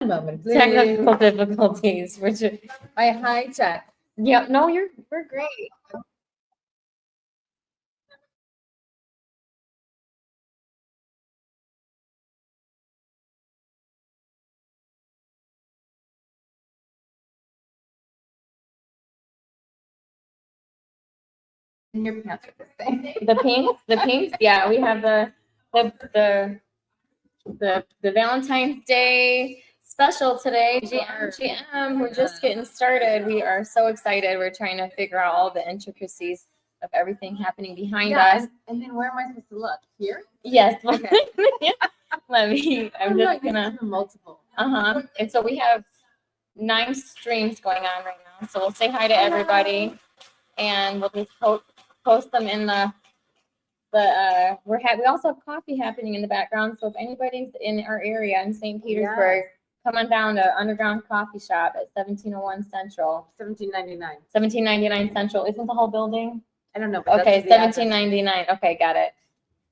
moment, please. Technical difficulties. Which I hijack. yeah, no, we're great. And your pants are the same. The pinks, yeah, we have the Valentine's Day special today. GM, we're just getting started. We are so excited. We're trying to figure out all the intricacies of everything happening behind us. And then where am I supposed to look? Here? Yes. Okay. Let me. I'm just gonna. Multiple. And so we have 9 streams going on right now. So we'll say hi to everybody, and we'll just post them in the. We also have coffee happening in the background. So if anybody's in our area in St. Petersburg, come on down to Underground Coffee Shop at 1701 Central. 1799. 1799 Central. Isn't the whole building? I don't know. But Okay, 1799. Okay, got it.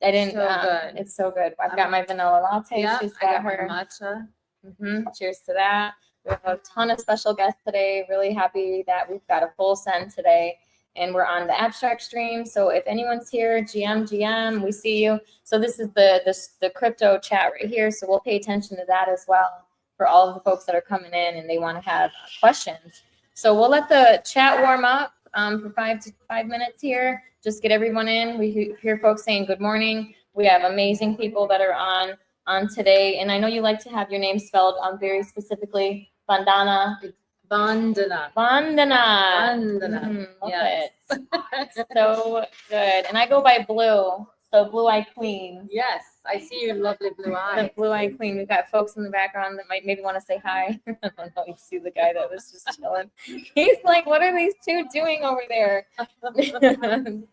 I didn't. So good. It's so good. I've got my vanilla latte. Yeah, She's got her matcha. Cheers to that. We have a ton of special guests today. Really happy that we've got a full send today. And we're on the abstract stream. So if anyone's here, GM, we see you. So this is the crypto chat right here. So we'll pay attention to that as well for all of the folks that are coming in and they want to have questions. So we'll let the chat warm up for 5 minutes here. Just get everyone in. We hear folks saying good morning. We have amazing people that are on today. And I know you like to have your name spelled very specifically. Vandana. Yes. So good. And I go by Blue. So Blue Eye Queen. Yes. I see your lovely blue eye. The Blue Eye Queen. We've got folks in the background that might maybe want to say hi. I don't know. You see the guy that was just chilling. He's like, what are these two doing over there?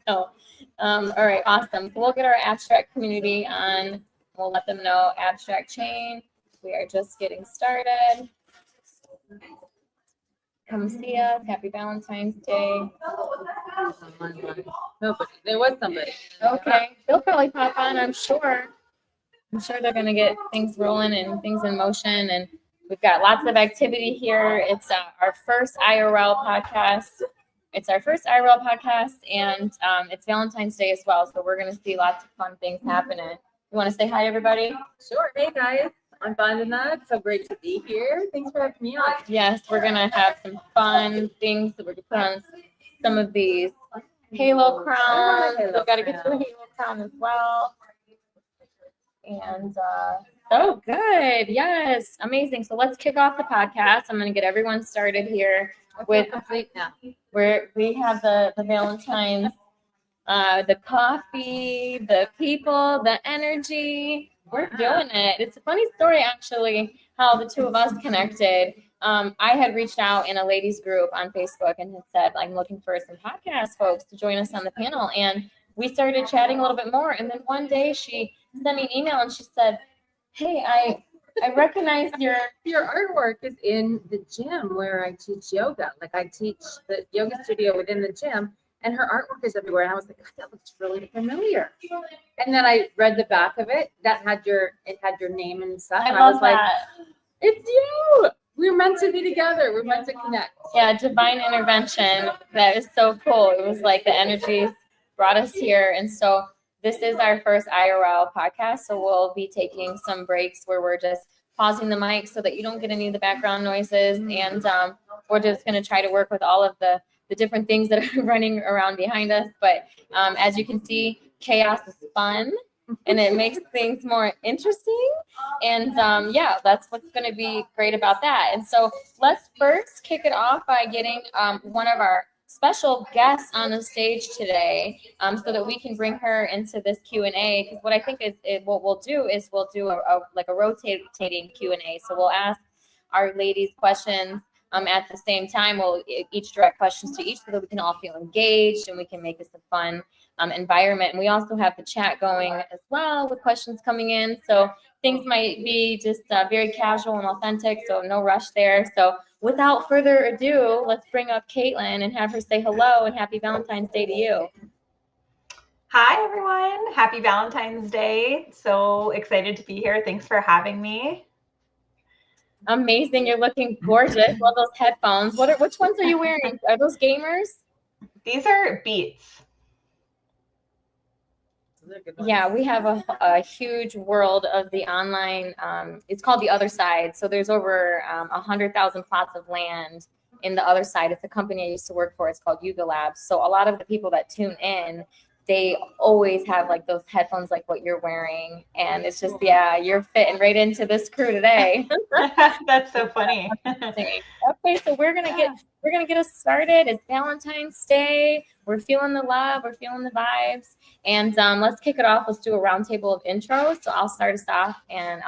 So, all right. Awesome. So we'll get our abstract community on. We'll let them know abstract chain. We are just getting started. Come see us. Happy Valentine's Day. Nobody. There was somebody. Okay. They'll probably pop on, I'm sure. I'm sure they're going to get things rolling and things in motion. And we've got lots of activity here. It's our first IRL podcast. And it's Valentine's Day as well. So we're going to see lots of fun things happening. You want to say hi, everybody? Sure. Hey, guys. I'm Vandana. It's so great to be here. Thanks for having me on. Yes, we're going to have some fun things that we're going to put on some of these halo crowns. We've got to get to a halo crown as well. And so good. Yes, amazing. So let's kick off the podcast. I'm going to get everyone started here with complete now. Where we have the Valentines, the coffee, the people, the energy. We're doing it. It's a funny story, actually, how the two of us connected. I had reached out in a ladies group on Facebook and had said, I'm looking for some podcast folks to join us on the panel. And we started chatting a little bit more. And then one day she sent me an email and she said, hey, I recognize your artwork is in the gym where I teach yoga. Like I teach the yoga studio within the gym. And her artwork is everywhere. And I was like, God, that looks really familiar. And then I read the back of it. It had your name and stuff. And I was like, it's you. We're meant to be together. We're meant to connect. Yeah, divine intervention. That is so cool. It was like the energies brought us here. And so this is our first IRL podcast. So we'll be taking some breaks where we're just pausing the mic so that you don't get any of the background noises. And we're just going to try to work with all of the different things that are running around behind us. But as you can see, chaos is fun and it makes things more interesting. And that's what's going to be great about that. And so let's first kick it off by getting one of our special guests on the stage today so that we can bring her into this Q&A. Because what I think is what we'll do is we'll do a rotating Q&A. So we'll ask our ladies questions at the same time. We'll each direct questions to each so that we can all feel engaged and we can make this a fun environment. And we also have the chat going as well with questions coming in. So things might be just very casual and authentic, so no rush there. So without further ado, let's bring up Caitlin and have her say hello and happy Valentine's Day to you. Hi, everyone. Happy Valentine's Day. So excited to be here. Thanks for having me. Amazing. You're looking gorgeous. Love those headphones. Which ones are you wearing? Are those gamers? These are Beats. Yeah, we have a huge world of the online. It's called The Other Side. So there's over 100,000 plots of land in The Other Side. It's a company I used to work for. It's called Yuga Labs. So a lot of the people that tune in, they always have like those headphones like what you're wearing. And it's just, yeah, you're fitting right into this crew today. That's so funny. Okay, so we're gonna get us started. It's Valentine's Day. We're feeling the love. We're feeling the vibes. And let's kick it off. Let's do a roundtable of intros. So I'll start us off, and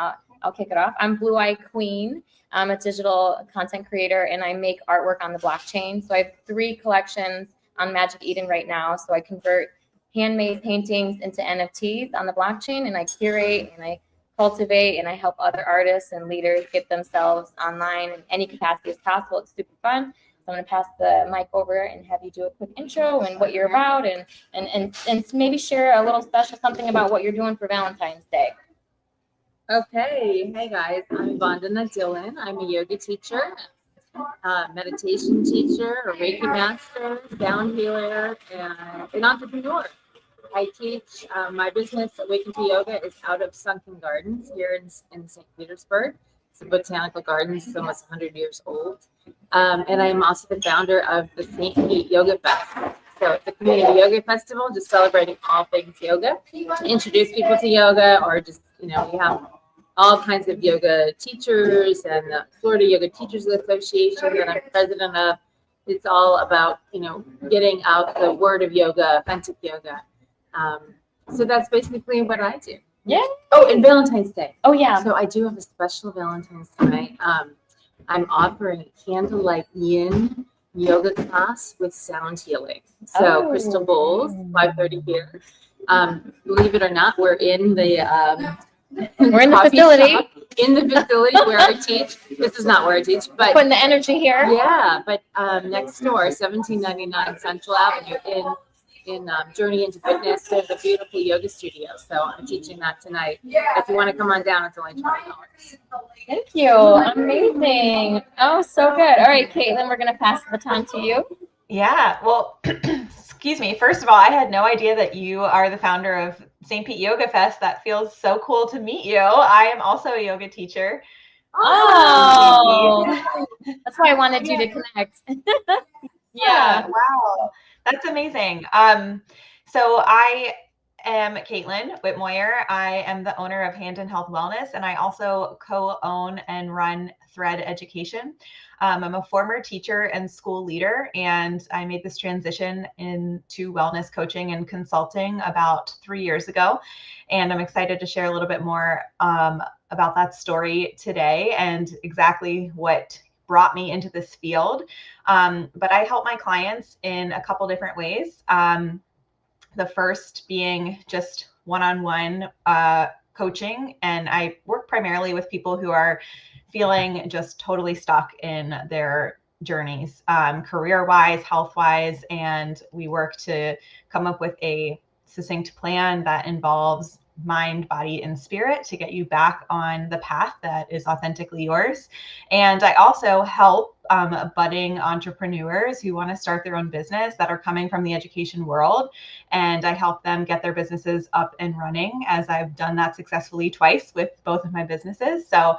I'll kick it off. I'm Blue Eye Queen. I'm a digital content creator, and I make artwork on the blockchain. So I have 3 collections on Magic Eden right now. So I convert handmade paintings into NFTs on the blockchain, and I curate and I cultivate and I help other artists and leaders get themselves online in any capacity as possible. It's super fun. So I'm going to pass the mic over and have you do a quick intro and what you're about and maybe share a little special something about what you're doing for Valentine's Day. Okay. Hey guys, I'm Vandana Dillon. I'm a yoga teacher, meditation teacher, a Reiki master, sound healer, and an entrepreneur. I teach my business, Awaken to Yoga, is out of Sunken Gardens here in St. Petersburg. It's a botanical garden. It's almost 100 years old. And I'm also the founder of the St. Pete Yoga Fest. So it's a community yoga festival, just celebrating all things yoga, to introduce people to yoga, or just, we have all kinds of yoga teachers and the Florida Yoga Teachers Association that I'm president of. It's all about, getting out the word of yoga, authentic yoga. So that's basically what I do. Yeah. Oh, and Valentine's Day. Oh, yeah. So I do have a special Valentine's tonight. I'm offering a candlelight yin yoga class with sound healing. So Crystal Bowls, 5:30 here. Believe it or not, we're in the we're in the facility. In the facility where I teach. This is not where I teach, but putting the energy here. Yeah, but next door, 1799 Central Avenue in Journey into Fitness, there's a beautiful yoga studio. So I'm teaching that tonight. If you want to come on down, it's only $20. Thank you. Amazing. Oh, so good. All right, Caitlin, we're going to pass the baton to you. Yeah. Well, excuse me. First of all, I had no idea that you are the founder of St. Pete Yoga Fest. That feels so cool to meet you. I am also a yoga teacher. Oh, that's why I wanted you to connect. Yeah. Wow. That's amazing. So I am Caitlin Whitmoyer. I am the owner of Hand and Health Wellness, and I also co-own and run Thread Education. I'm a former teacher and school leader, and I made this transition into wellness coaching and consulting about 3 years ago. And I'm excited to share a little bit more about that story today and exactly what brought me into this field. But I help my clients in a couple different ways. The first being just one-on-one coaching. And I work primarily with people who are feeling just totally stuck in their journeys, career-wise, health-wise. And we work to come up with a succinct plan that involves mind, body, and spirit to get you back on the path that is authentically yours. And I also help budding entrepreneurs who want to start their own business that are coming from the education world. And I help them get their businesses up and running, as I've done that successfully twice with both of my businesses. So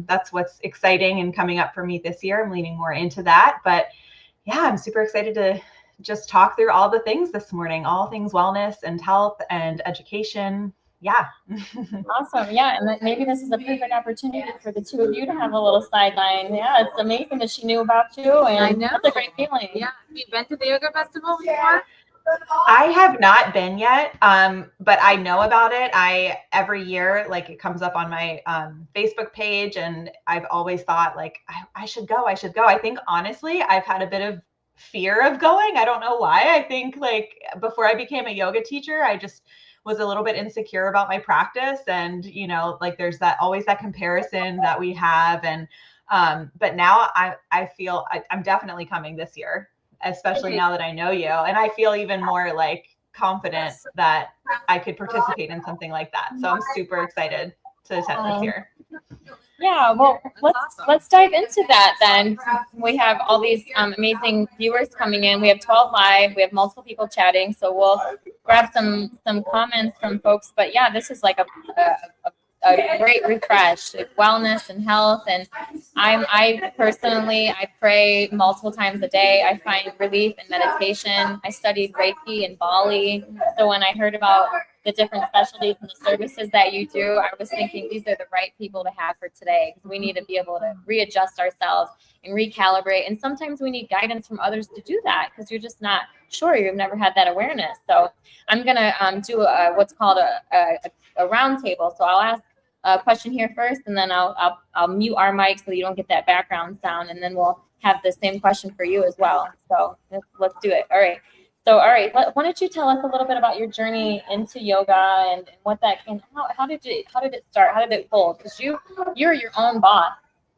that's what's exciting and coming up for me this year. I'm leaning more into that. But yeah, I'm super excited to just talk through all the things this morning, all things wellness and health and education. Yeah. Awesome. Yeah. And maybe this is a perfect opportunity for the two of you to have a little sideline. Yeah. It's amazing that she knew about you. And I know. That's a great feeling. Yeah. Have you been to the yoga festival before? I have not been yet, but I know about it. Every year, like, it comes up on my Facebook page, and I've always thought, like, I should go. I should go. I think, honestly, I've had a bit of fear of going. I don't know why. I think, like, before I became a yoga teacher, I just was a little bit insecure about my practice. And, you know, like, there's always that comparison that we have. And, but now I feel I'm definitely coming this year, especially now that I know you. And I feel even more, like, confident that I could participate in something like that. So I'm super excited to attend this year. Yeah, well, That's awesome. let's dive into that then. We have all these amazing viewers coming in. We have 12 live. We have multiple people chatting. So we'll grab some comments from folks. But yeah, this is like a great refresh, like wellness and health. And I personally, I pray multiple times a day. I find relief in meditation. I studied Reiki in Bali. So when I heard about the different specialties and the services that you do, I was thinking these are the right people to have for today, because we need to be able to readjust ourselves and recalibrate. And sometimes we need guidance from others to do that, because you're just not sure. You've never had that awareness. So I'm going to do what's called a round table. So I'll ask a question here first, and then I'll mute our mic so you don't get that background sound, and then we'll have the same question for you as well. So let's do it. All right. So, all right, why don't you tell us a little bit about your journey into yoga and what that and how did it start? How did it fold? Because you're your own boss,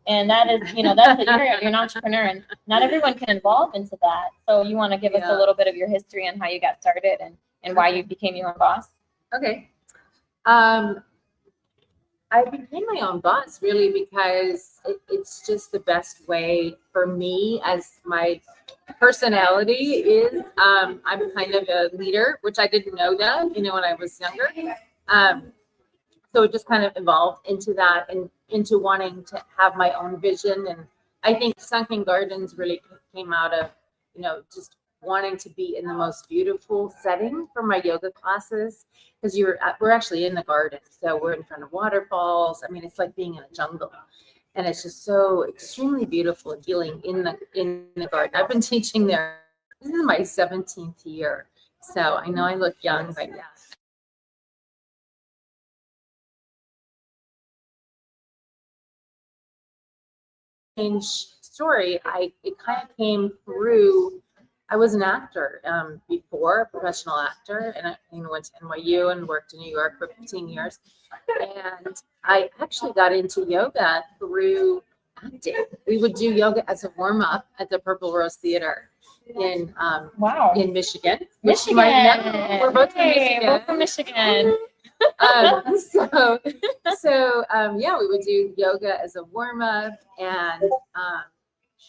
and that is, you're an entrepreneur, and not everyone can evolve into that. So you want to give us a little bit of your history and how you got started and why you became your own boss? Okay. I became my own boss really because it's just the best way for me, as my personality is. I'm kind of a leader, which I didn't know that, when I was younger. So it just kind of evolved into that and into wanting to have my own vision. And I think Sunken Gardens really came out of, just wanting to be in the most beautiful setting for my yoga classes, because we're actually in the garden, so we're in front of waterfalls. I mean, it's like being in a jungle, and it's just so extremely beautiful and healing in the garden. I've been teaching there. This is my 17th year, so I know I look young, but yeah. Change story. It kind of came through. I was an actor before, a professional actor, and I went to NYU and worked in New York for 15 years. And I actually got into yoga through acting. We would do yoga as a warm-up at the Purple Rose Theater in Michigan. Which you might know. We're both from Michigan. Both from Michigan. Yeah, we would do yoga as a warm-up, and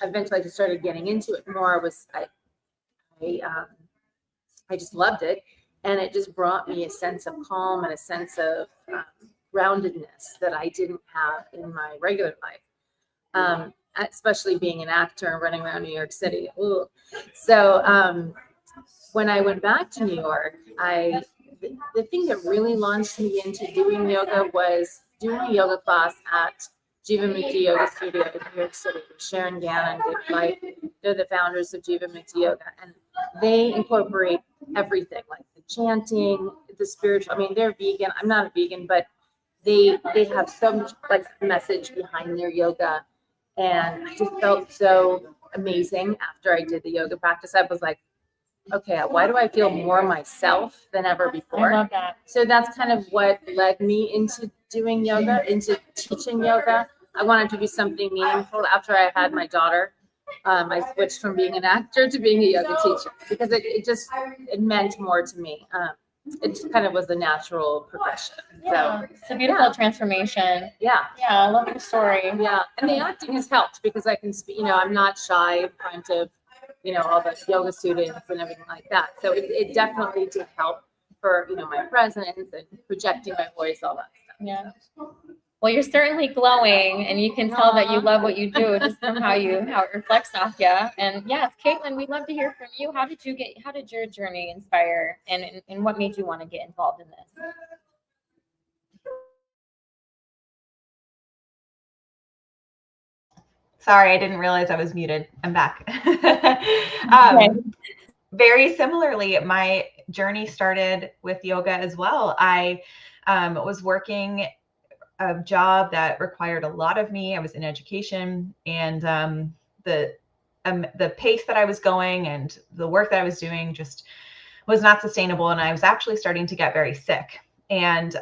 eventually I just started getting into it more. I just loved it, and it just brought me a sense of calm and a sense of groundedness that I didn't have in my regular life, especially being an actor and running around New York City. Ooh. So when I went back to New York, the thing that really launched me into doing yoga was doing a yoga class at Jivamukti Yoga Studio in New York City. Sharon Gannon they're the founders of Jivamukti Yoga, and they incorporate everything, like the chanting, the spiritual. I mean, they're vegan. I'm not a vegan, but they have so much like message behind their yoga, and I just felt so amazing after I did the yoga practice. I was like, okay, why do I feel more myself than ever before? I love that. So that's kind of what led me into doing yoga, into teaching yoga. I wanted to do something meaningful. After I had my daughter, I switched from being an actor to being a yoga teacher, because it meant more to me. It just kind of was a natural progression. Yeah, so, it's a beautiful transformation. Yeah. Yeah, I love your story. Yeah, and the acting has helped because I can speak, I'm not shy in front of all the yoga students and everything like that. So it definitely did help for, my presence and projecting my voice, all that stuff. Yeah. Well, you're certainly glowing, and you can tell that you love what you do just from how it reflects off you. And yes, Caitlin, we'd love to hear from you. How did your journey inspire, and what made you want to get involved in this? Sorry, I didn't realize I was muted. I'm back. Very similarly, my journey started with yoga as well. I was working a job that required a lot of me. I was in education, and the pace that I was going and the work that I was doing just was not sustainable. And I was actually starting to get very sick. And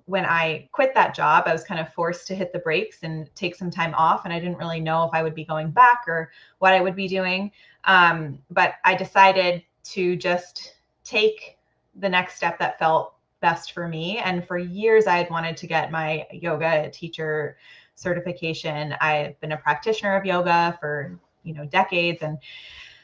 when I quit that job, I was kind of forced to hit the brakes and take some time off. And I didn't really know if I would be going back or what I would be doing. But I decided to just take the next step that felt best for me. And for years, I had wanted to get my yoga teacher certification. I've been a practitioner of yoga for, decades. And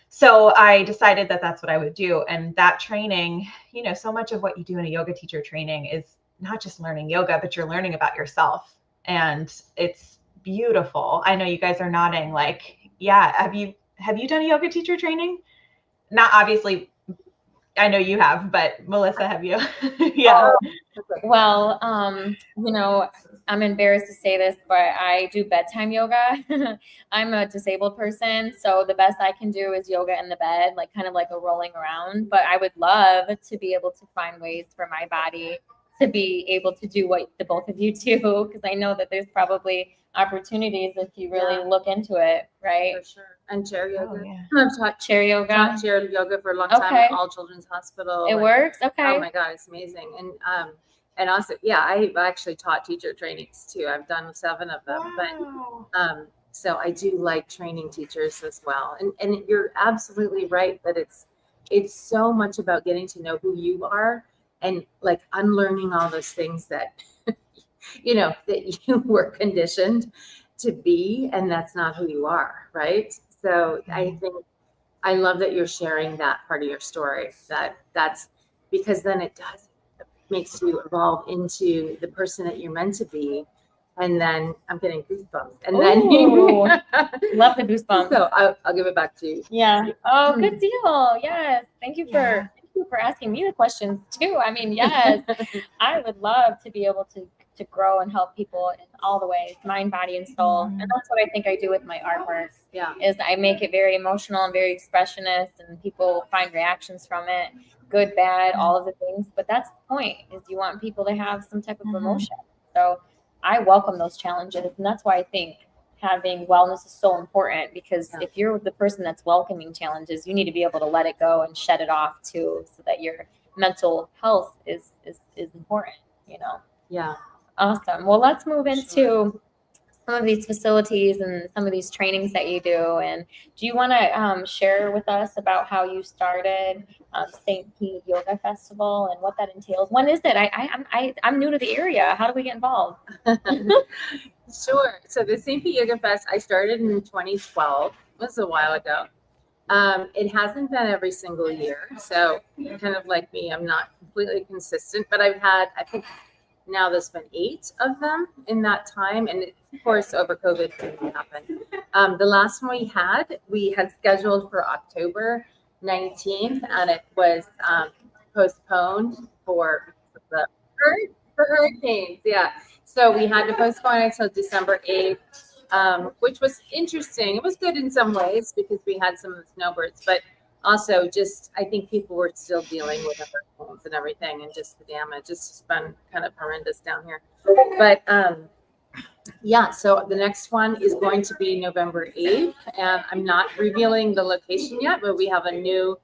so I decided that that's what I would do. And that training, so much of what you do in a yoga teacher training is not just learning yoga, but you're learning about yourself. And it's beautiful. I know you guys are nodding like, yeah. Have you done a yoga teacher training? Not obviously, I know you have, but Melissa, have you? Yeah. Well, I'm embarrassed to say this, but I do bedtime yoga. I'm a disabled person, so the best I can do is yoga in the bed, like kind of like a rolling around. But I would love to be able to find ways for my body to be able to do what the both of you do, because I know that there's probably opportunities if you really look into it, right? For sure. And chair yoga. Oh, yeah. I've taught Chair yoga. chair yoga for a long time Okay. at All Children's Hospital. It works. Okay. Oh my God, it's amazing. And also, yeah, I actually taught teacher trainings too. I've done 7 of them, Wow. but so I do like training teachers as well. And you're absolutely right that it's so much about getting to know who you are and like unlearning all those things that that you were conditioned to be, and that's not who you are, right? So I think I love that you're sharing that part of your story. That's because then it makes you evolve into the person that you're meant to be. And then I'm getting goosebumps. And then Ooh, love the goosebumps. So I'll give it back to you. Yeah. Oh, good deal. Yes. Thank you for asking me the questions too. I mean, yes, I would love to be able to grow and help people in all the ways, mind, body, and soul. And that's what I think I do with my artwork. Yeah. Is I make it very emotional and very expressionist, and people find reactions from it, good, bad, all of the things. But that's the point, is you want people to have some type of emotion. So I welcome those challenges. And that's why I think having wellness is so important, because if you're the person that's welcoming challenges, you need to be able to let it go and shed it off too, so that your mental health is important, Yeah. Awesome. Well, let's move into some of these facilities and some of these trainings that you do. And do you want to share with us about how you started St. Pete Yoga Festival and what that entails? When is it? I'm new to the area. How do we get involved? Sure. So the St. Pete Yoga Fest, I started in 2012. It was a while ago. It hasn't been every single year. So kind of like me, I'm not completely consistent, but I've had, I think now there's been 8 of them in that time. And of course, over COVID didn't happen. The last one we had scheduled for October 19th, and it was postponed for the hurricanes. Yeah. So we had to postpone it until December 8th, which was interesting. It was good in some ways because we had some of the snowbirds, but also just, I think people were still dealing with the hurricanes and everything, and just the damage. It's just been kind of horrendous down here. But yeah, so the next one is going to be November 8th, and I'm not revealing the location yet, but we have a new,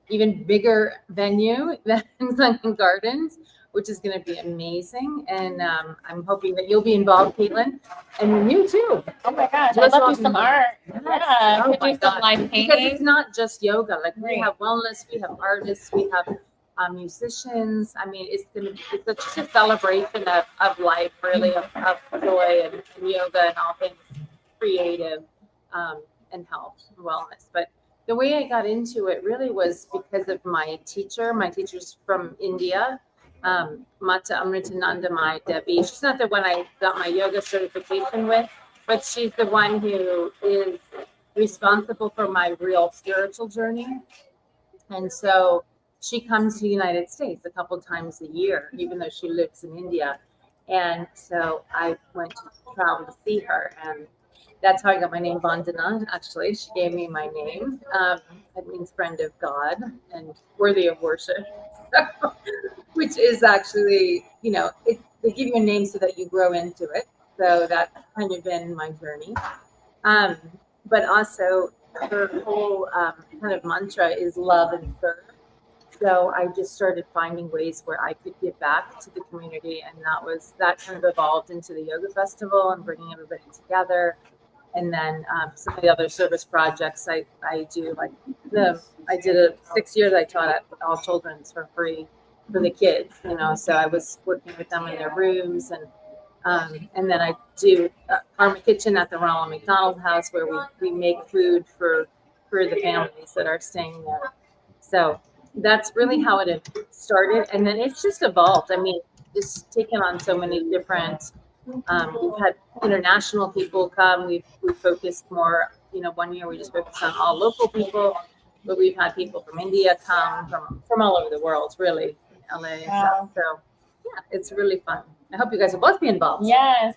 even bigger venue than Sunken Gardens, which is going to be amazing. And I'm hoping that you'll be involved, Caitlin, and you too. Oh my gosh, I'd love to do some art. Yes. Yeah, Oh could my do some God. live Because painting. it's not just yoga. Like we Right. have wellness, we have artists, we have musicians. I mean, it's just a celebration of life, really, of joy and yoga and all things creative and health and wellness. But the way I got into it really was because of my teacher. My teacher's from India, Mata Amritanandamai Devi. She's not the one I got my yoga certification with, but she's the one who is responsible for my real spiritual journey. And so she comes to the United States a couple times a year, even though she lives in India. And so I went to travel to see her, and that's how I got my name, Vandana. Actually, she gave me my name. It means friend of God and worthy of worship, which is actually, they give you a name so that you grow into it. So that's kind of been my journey. But also her whole kind of mantra is love and serve. So I just started finding ways where I could give back to the community, and that kind of evolved into the yoga festival and bringing everybody together. And then some of the other service projects I do, like I did 6 years I taught at All Children's for free for the kids, so I was working with them in their rooms and And then I do Karma Kitchen at the Ronald McDonald House, where we make food for the families that are staying there. So that's really how it had started. And then it's just evolved. I mean, just taken on so many different, we've had international people come. We've focused more, 1 year we just focused on all local people, but we've had people from India come, from all over the world, really, LA and stuff. So yeah, it's really fun. I hope you guys will both be involved. Yes.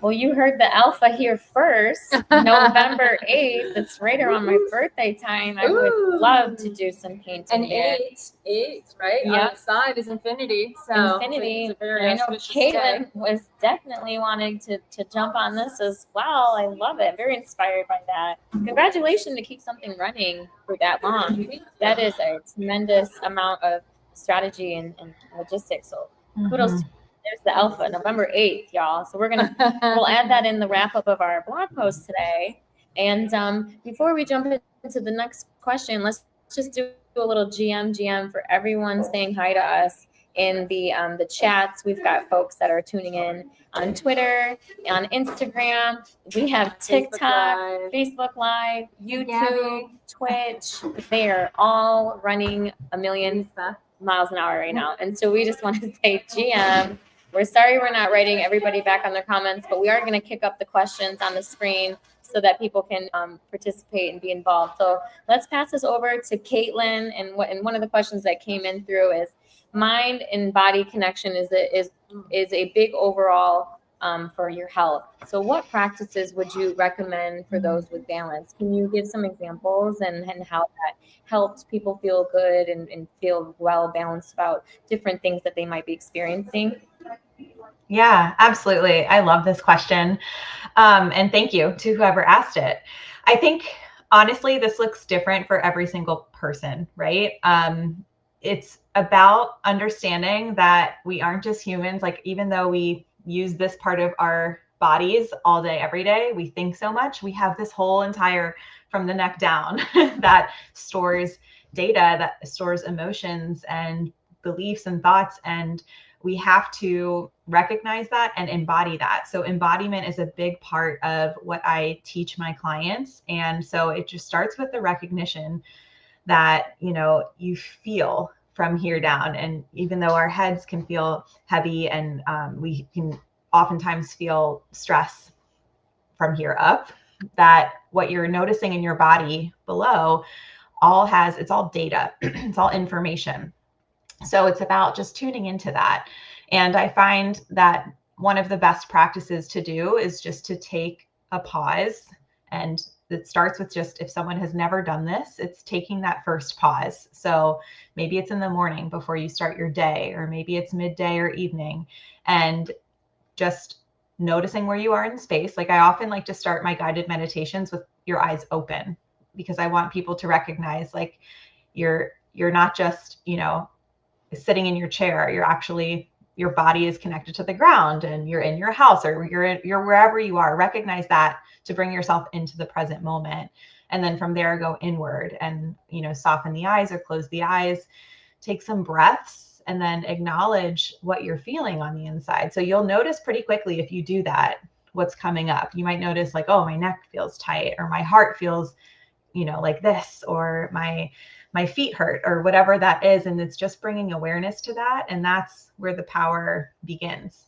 Well, you heard the alpha here first, November 8th. It's right around my birthday time. I would love to do some painting. And eight, right? Yep. On the side is infinity. So Infinity. It's a very I know auspicious Caitlin day. was definitely wanting to jump on this as well. I love it. Very inspired by that. Congratulations to keep something running for that long. That is a tremendous amount of strategy and logistics. So kudos to you. There's the alpha, November 8th, y'all. So we'll add that in the wrap up of our blog post today. And before we jump into the next question, let's just do a little GM for everyone saying hi to us in the chats. We've got folks that are tuning in on Twitter, on Instagram. We have TikTok, Facebook Live, YouTube, Twitch. They are all running a million miles an hour right now. And so we just want to say GM. We're sorry we're not writing everybody back on their comments, but we are going to kick up the questions on the screen so that people can participate and be involved. So let's pass this over to Caitlin. And one of the questions that came in through is mind and body connection is a big overall for your health. So what practices would you recommend for those with balance? Can you give some examples and how that helps people feel good and feel well balanced about different things that they might be experiencing? Yeah, absolutely. I love this question. And thank you to whoever asked it. I think, honestly, this looks different for every single person, right? It's about understanding that we aren't just humans. Like, even though we use this part of our bodies all day, every day, we think so much. We have this whole entire, from the neck down, that stores data, that stores emotions and beliefs and thoughts. And we have to recognize that and embody that. So embodiment is a big part of what I teach my clients. And so it just starts with the recognition that, you feel from here down. And even though our heads can feel heavy and we can oftentimes feel stress from here up, that what you're noticing in your body below it's all data, it's all information. So it's about just tuning into that. And I find that one of the best practices to do is just to take a pause. And it starts with just, if someone has never done this, it's taking that first pause. So maybe it's in the morning before you start your day, or maybe it's midday or evening, and just noticing where you are in space. Like, I often like to start my guided meditations with your eyes open, because I want people to recognize, like, you're not just, sitting in your chair. You're actually, your body is connected to the ground, and you're in your house, or you're wherever you are. Recognize that to bring yourself into the present moment. And then from there, go inward and, soften the eyes or close the eyes, take some breaths, and then acknowledge what you're feeling on the inside. So you'll notice pretty quickly, if you do that, what's coming up. You might notice, like, oh, my neck feels tight, or my heart feels, like this, or my feet hurt, or whatever that is. And it's just bringing awareness to that. And that's where the power begins.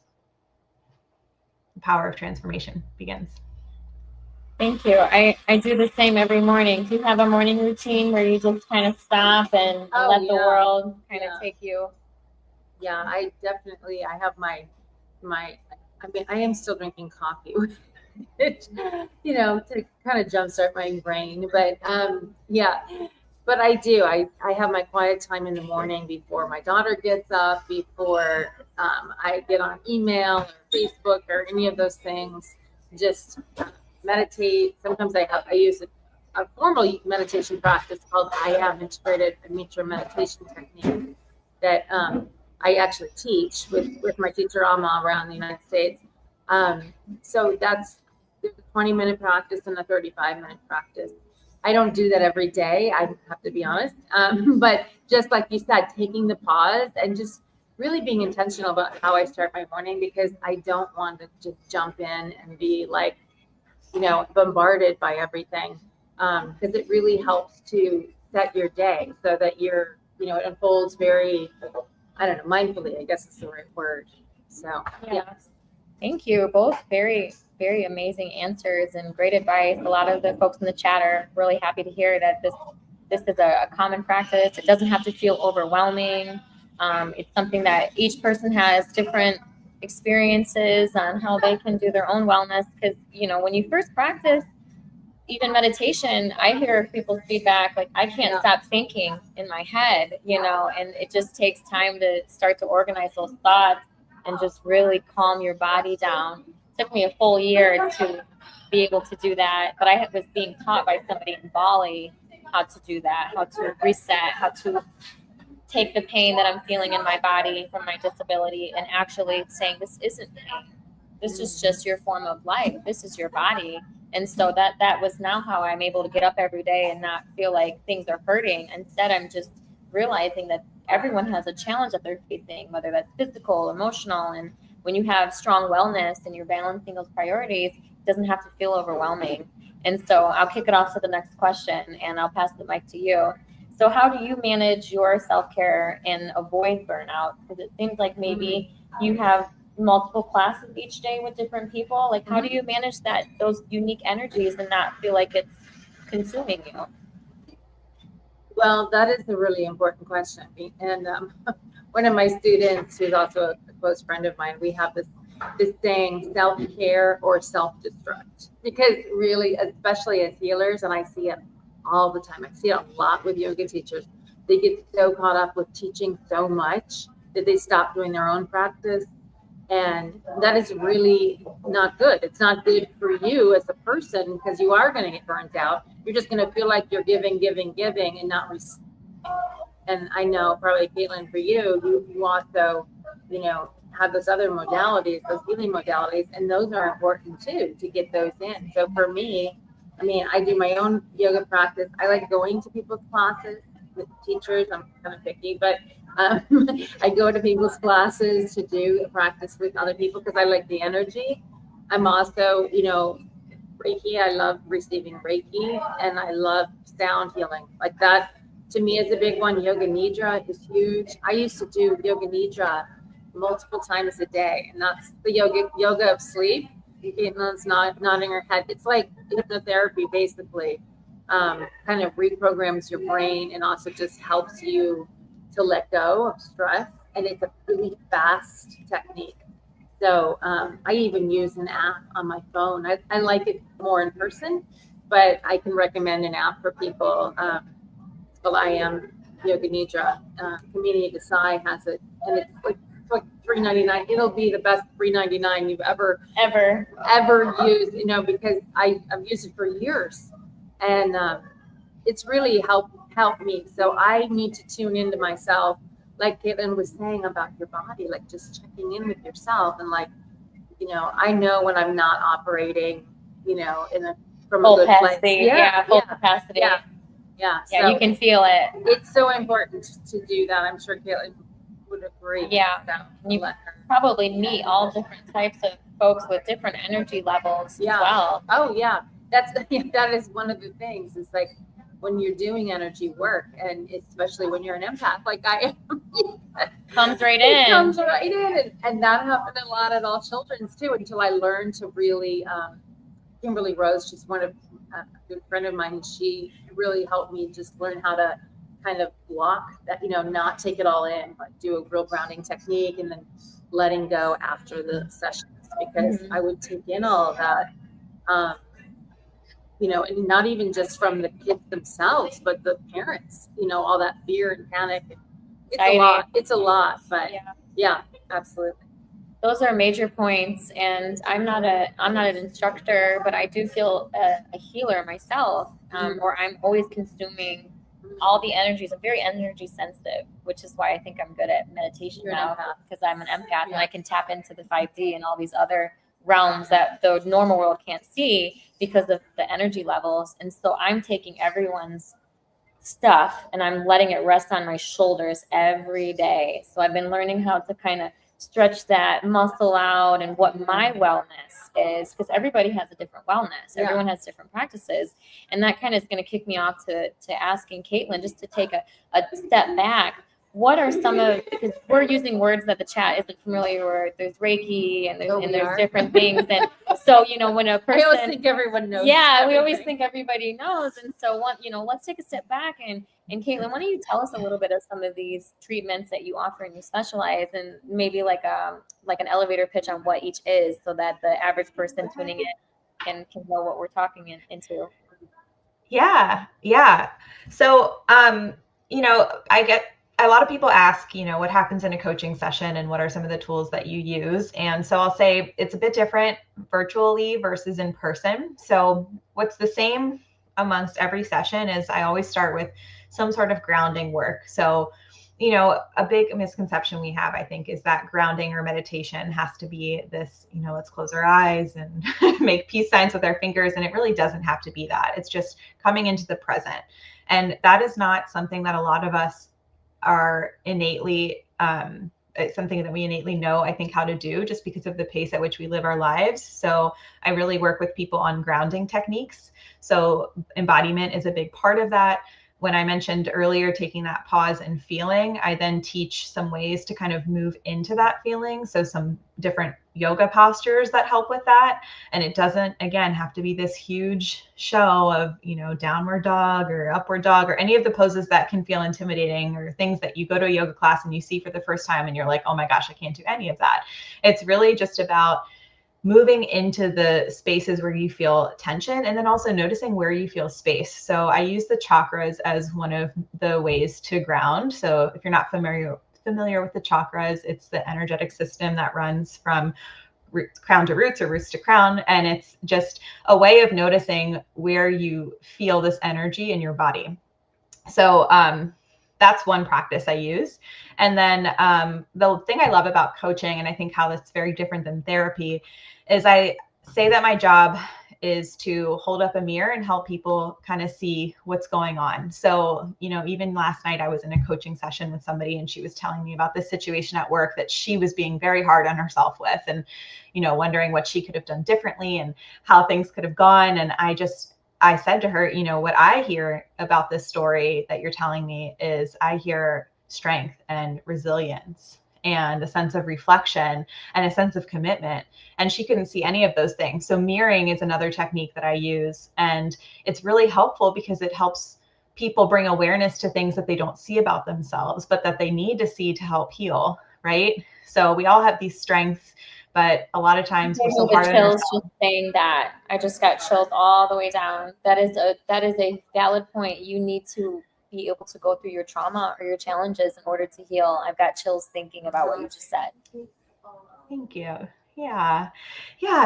The power of transformation begins. Thank you. I do the same every morning. Do you have a morning routine where you just kind of stop and let the world kind of take you? Yeah, I have my, I am still drinking coffee, to kind of jumpstart my brain. But but I do. I have my quiet time in the morning before my daughter gets up, before I get on email or Facebook or any of those things. Just meditate. Sometimes I use a formal meditation practice called I Have Integrated Mitra meditation technique that I actually teach with my teacher Alma around the United States. So that's a 20-minute practice and a 35-minute practice. I don't do that every day, I have to be honest. But just like you said, taking the pause and just really being intentional about how I start my morning, because I don't want to just jump in and be like, bombarded by everything. Because it really helps to set your day so that it unfolds very, I don't know, mindfully, I guess is the right word. So, yeah. Thank you. Both very, very amazing answers and great advice. A lot of the folks in the chat are really happy to hear that this is a common practice. It doesn't have to feel overwhelming. It's something that each person has different experiences on how they can do their own wellness. Because, when you first practice, even meditation, I hear people's feedback, like, I can't stop thinking in my head, and it just takes time to start to organize those thoughts and just really calm your body down. It took me a full year to be able to do that, but I was being taught by somebody in Bali how to do that, how to reset, how to take the pain that I'm feeling in my body from my disability and actually saying, this isn't pain. This is just your form of life. This is your body. And so that was now how I'm able to get up every day and not feel like things are hurting. Instead, I'm just realizing that everyone has a challenge that they're facing, whether that's physical, emotional. And when you have strong wellness and you're balancing those priorities, it doesn't have to feel overwhelming. And so I'll kick it off to the next question, and I'll pass the mic to you. So how do you manage your self-care and avoid burnout? Because it seems like maybe you have multiple classes each day with different people. Like, how do you manage those unique energies and not feel like it's consuming you? Well, that is a really important question. And one of my students, who's also a close friend of mine, we have this saying, self-care or self-destruct. Because really, especially as healers, and I see it all the time, I see it a lot with yoga teachers, they get so caught up with teaching so much that they stop doing their own practice. And that is really not good. It's not good for you as a person, because you are going to get burnt out. You're just going to feel like you're giving and not receiving. And I know probably, Caitlin, for you also, have those other modalities, those healing modalities, and those are important too, to get those in. So for me, I do my own yoga practice. I like going to people's classes with teachers. I'm kind of picky, but I go to people's classes to do a practice with other people because I like the energy. I'm also, Reiki. I love receiving Reiki, and I love sound healing. Like that, to me, is a big one. Yoga Nidra is huge. I used to do Yoga Nidra multiple times a day, and that's the yoga of sleep. Caitlin's nodding her head. It's like hypnotherapy, basically. Kind of reprograms your brain and also just helps you to let go of stress. And it's a really fast technique. So I even use an app on my phone. I like it more in person, but I can recommend an app for people. Well, I am Yoga Nidra. Community Desai has it, and it's like $3.99. It'll be the best $3.99 you've ever used, because I've used it for years, and it's really helped me. So I need to tune into myself, like Caitlin was saying about your body, like just checking in with yourself, and like, I know when I'm not operating, from full a good capacity, place. Full capacity. Yeah. So you can feel it. It's so important to do that. I'm sure Caitlin would agree. Yeah. You probably meet all different types of folks with different energy levels as well. Oh yeah. That is one of the things. It's like when you're doing energy work, and especially when you're an empath, like I am, comes right in. It comes right in. And that happened a lot at All Children's too, until I learned to really, Kimberly Rose, she's one of a good friend of mine, and she really helped me just learn how to kind of block that, not take it all in, like do a real grounding technique and then letting go after the sessions, because I would take in all of that, and not even just from the kids themselves, but the parents, all that fear and panic. It's a lot, but yeah, absolutely. Those are major points, and I'm not an instructor, but I do feel a healer myself, or I'm always consuming all the energies. I'm very energy sensitive, which is why I think I'm good at meditation now, because I'm an empath and I can tap into the 5D and all these other realms that the normal world can't see because of the energy levels. And so I'm taking everyone's stuff and I'm letting it rest on my shoulders every day. So I've been learning how to kind of stretch that muscle out and what my wellness is, because everybody has a different wellness. Yeah. Everyone has different practices. And that kind of is going to kick me off to asking Caitlin just to take a step back. What are some of, because we're using words that the chat isn't familiar with. There's Reiki and there's different things. And so, when a person, I always think everyone knows. Yeah, we always think everybody knows. And so let's take a step back and Caitlin, why don't you tell us a little bit of some of these treatments that you offer and you specialize, and maybe like an elevator pitch on what each is, so that the average person tuning in can know what we're talking into. Yeah. So, I get a lot of people ask, what happens in a coaching session and what are some of the tools that you use? And so I'll say it's a bit different virtually versus in person. So what's the same amongst every session is I always start with some sort of grounding work. So, a big misconception we have, I think, is that grounding or meditation has to be this, let's close our eyes and make peace signs with our fingers. And it really doesn't have to be that. It's just coming into the present. And that is not something that a lot of us are innately, it's something that we innately know, I think, how to do just because of the pace at which we live our lives. So I really work with people on grounding techniques. So embodiment is a big part of that. When I mentioned earlier, taking that pause and feeling, I then teach some ways to kind of move into that feeling. So some different yoga postures that help with that. And it doesn't, again, have to be this huge show of, downward dog or upward dog or any of the poses that can feel intimidating, or things that you go to a yoga class and you see for the first time and you're like, oh my gosh, I can't do any of that. It's really just about moving into the spaces where you feel tension, and then also noticing where you feel space. So I use the chakras as one of the ways to ground. So if you're not familiar with the chakras, it's the energetic system that runs from crown to roots or roots to crown. And it's just a way of noticing where you feel this energy in your body. So that's one practice I use. And then the thing I love about coaching, and I think how that's very different than therapy, is I say that my job is to hold up a mirror and help people kind of see what's going on. So, even last night I was in a coaching session with somebody and she was telling me about this situation at work that she was being very hard on herself with, and, wondering what she could have done differently and how things could have gone. And I said to her, what I hear about this story that you're telling me is I hear strength and resilience and a sense of reflection and a sense of commitment. And she couldn't see any of those things. So mirroring is another technique that I use. And it's really helpful because it helps people bring awareness to things that they don't see about themselves, but that they need to see to help heal, right? So we all have these strengths, but a lot of times we're so hard on ourselves. Just saying that, I just got chills all the way down. That is a valid point. You need to be able to go through your trauma or your challenges in order to heal. I've got chills thinking about what you just said. Thank you. Yeah.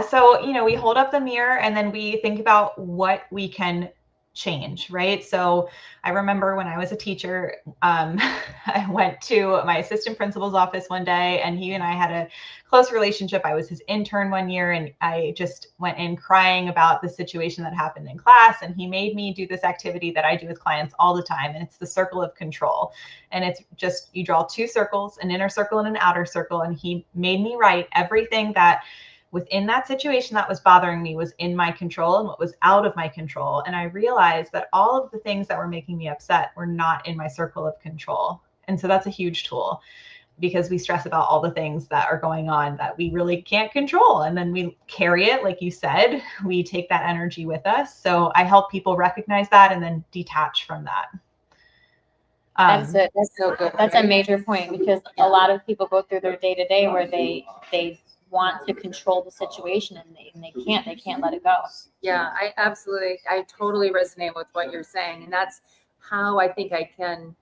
So, we hold up the mirror and then we think about what we can change, right? So I remember when I was a teacher, I went to my assistant principal's office one day, and he and I had a close relationship. I was his intern one year, and I just went in crying about the situation that happened in class. And he made me do this activity that I do with clients all the time. And it's the circle of control. And it's just, you draw two circles, an inner circle and an outer circle. And he made me write everything that within that situation that was bothering me was in my control and what was out of my control. And I realized that all of the things that were making me upset were not in my circle of control. And so that's a huge tool, because we stress about all the things that are going on that we really can't control. And then we carry it, like you said, we take that energy with us. So I help people recognize that and then detach from that. That's so good. That's a major point, because a lot of people go through their day-to-day where they want to control the situation and they can't let it go. Yeah, I totally resonate with what you're saying. And that's how I think I can.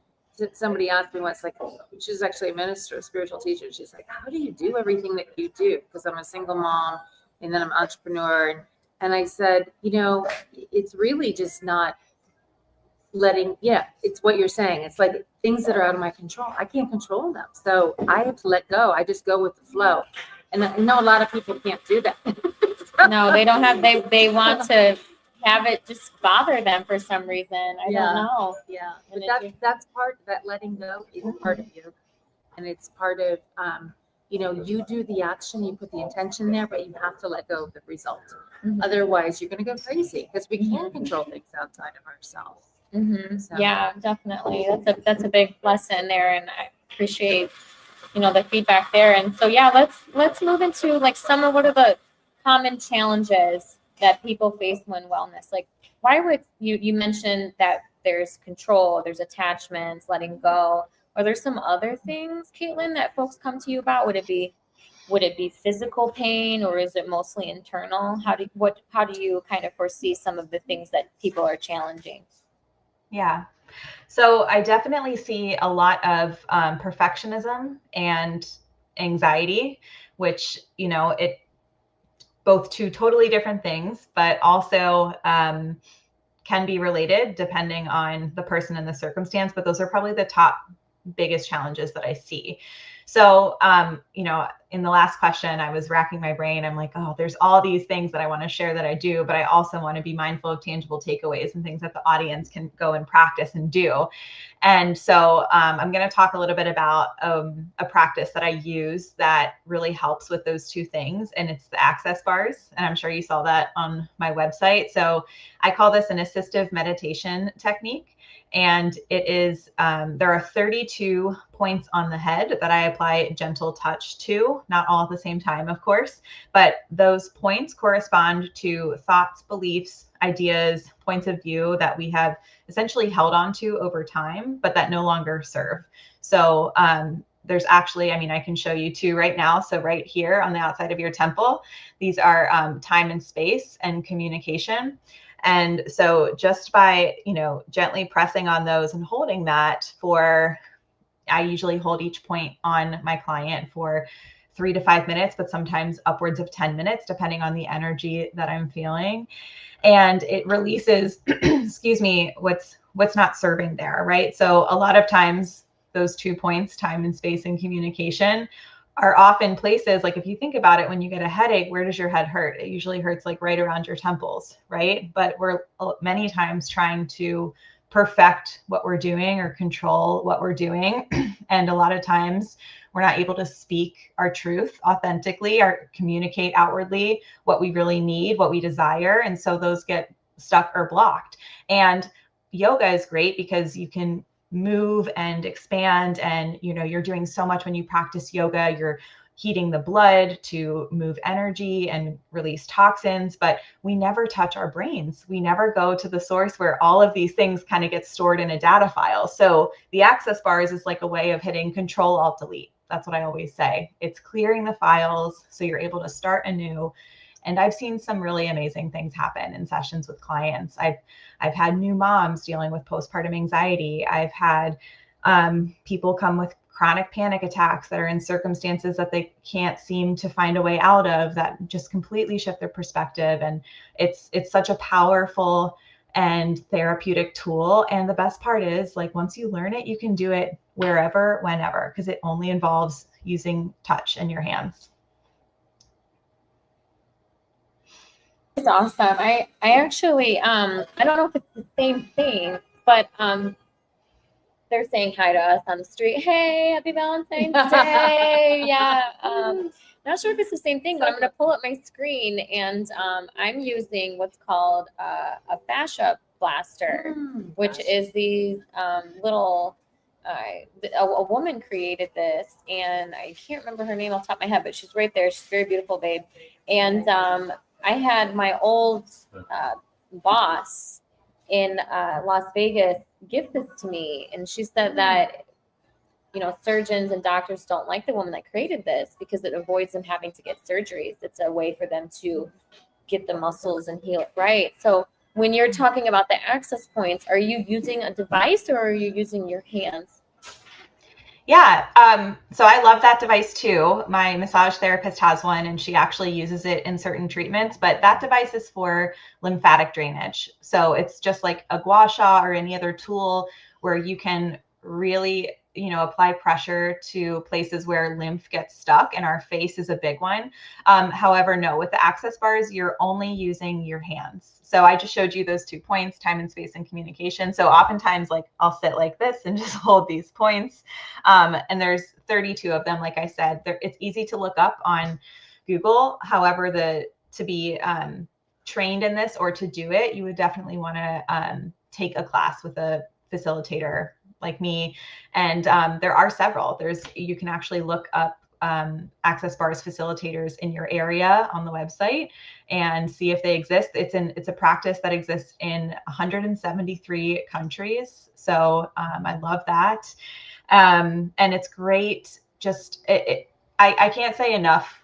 Somebody asked me once, like, she's actually a minister, a spiritual teacher. She's like, how do you do everything that you do? Because I'm a single mom and then I'm an entrepreneur. And I said, it's really just not it's what you're saying. It's like things that are out of my control. I can't control them. So I have to let go. I just go with the flow. And I know a lot of people can't do that. No, they don't have, they want to have it just bother them for some reason. I don't know. Yeah, but And that's part, that letting go is part of you. And it's part of, you do the action, you put the intention there, but you have to let go of the result. Mhm. Otherwise, you're going to go crazy because we can't control things outside of ourselves. Mm-hmm. So- Yeah, definitely. That's a big lesson there, and I appreciate the feedback there. And so let's move into like some of what are the common challenges that people face when wellness. Like, why would you mentioned that there's control, there's attachments, letting go. Are there some other things, Caitlin, that folks come to you about? Would it be physical pain, or is it mostly internal? How do you kind of foresee some of the things that people are challenging? Yeah. So I definitely see a lot of perfectionism and anxiety, which, it both two totally different things, but also can be related depending on the person and the circumstance. But those are probably the top biggest challenges that I see. So, in the last question, I was racking my brain. I'm like, oh, there's all these things that I want to share that I do, but I also want to be mindful of tangible takeaways and things that the audience can go and practice and do. And so I'm going to talk a little bit about a practice that I use that really helps with those two things. And it's the access bars. And I'm sure you saw that on my website. So I call this an assistive meditation technique. And it is, there are 32 points on the head that I apply gentle touch to, not all at the same time, of course, but those points correspond to thoughts, beliefs, ideas, points of view that we have essentially held on to over time, but that no longer serve. So there's actually, I can show you two right now. So right here on the outside of your temple, these are time and space and communication. And so just by, gently pressing on those and holding that I usually hold each point on my client for 3 to 5 minutes, but sometimes upwards of 10 minutes, depending on the energy that I'm feeling. And it releases, excuse me, what's not serving there, right? So a lot of times those 2 points, time and space and communication, are often places, like if you think about it, when you get a headache, where does your head hurt? It usually hurts like right around your temples, right? But we're many times trying to perfect what we're doing or control what we're doing. And a lot of times we're not able to speak our truth authentically or communicate outwardly what we really need, what we desire. And so those get stuck or blocked. And yoga is great because you can move and expand, and you're doing so much when you practice yoga. You're heating the blood to move energy and release toxins, but we never touch our brains. We never go to the source where all of these things kind of get stored in a data file. So the access bars is like a way of hitting Control Alt Delete. That's what I always say. It's clearing the files so you're able to start anew. And I've seen some really amazing things happen in sessions with clients. I've had new moms dealing with postpartum anxiety. I've had people come with chronic panic attacks that are in circumstances that they can't seem to find a way out of, that just completely shift their perspective. And it's such a powerful and therapeutic tool. And the best part is, like, once you learn it, you can do it wherever, whenever, because it only involves using touch in your hands. It's awesome. I actually I don't know if it's the same thing, but they're saying hi to us on the street. Hey, happy Valentine's Day. Yeah. Not sure if it's the same thing, but I'm gonna pull up my screen, and I'm using what's called a fascia blaster, which is these little a woman created this, and I can't remember her name off the top of my head, but she's right there. She's a very beautiful babe. And I had my old boss in Las Vegas give this to me, and she said that surgeons and doctors don't like the woman that created this because it avoids them having to get surgeries. It's a way for them to get the muscles and heal it right. So when you're talking about the access points, are you using a device or are you using your hands? Yeah. So I love that device too. My massage therapist has one, and she actually uses it in certain treatments, but that device is for lymphatic drainage. So it's just like a gua sha or any other tool where you can really apply pressure to places where lymph gets stuck, and our face is a big one. However, no, with the access bars, you're only using your hands. So I just showed you those 2 points, time and space and communication. So oftentimes, like, I'll sit like this and just hold these points. And there's 32 of them. Like I said, it's easy to look up on Google. However, to be trained in this or to do it, you would definitely want to take a class with a facilitator like me. And there are several. You can actually look up access bars facilitators in your area on the website and see if they exist. It's a practice that exists in 173 countries. So I love that. And it's great. I can't say enough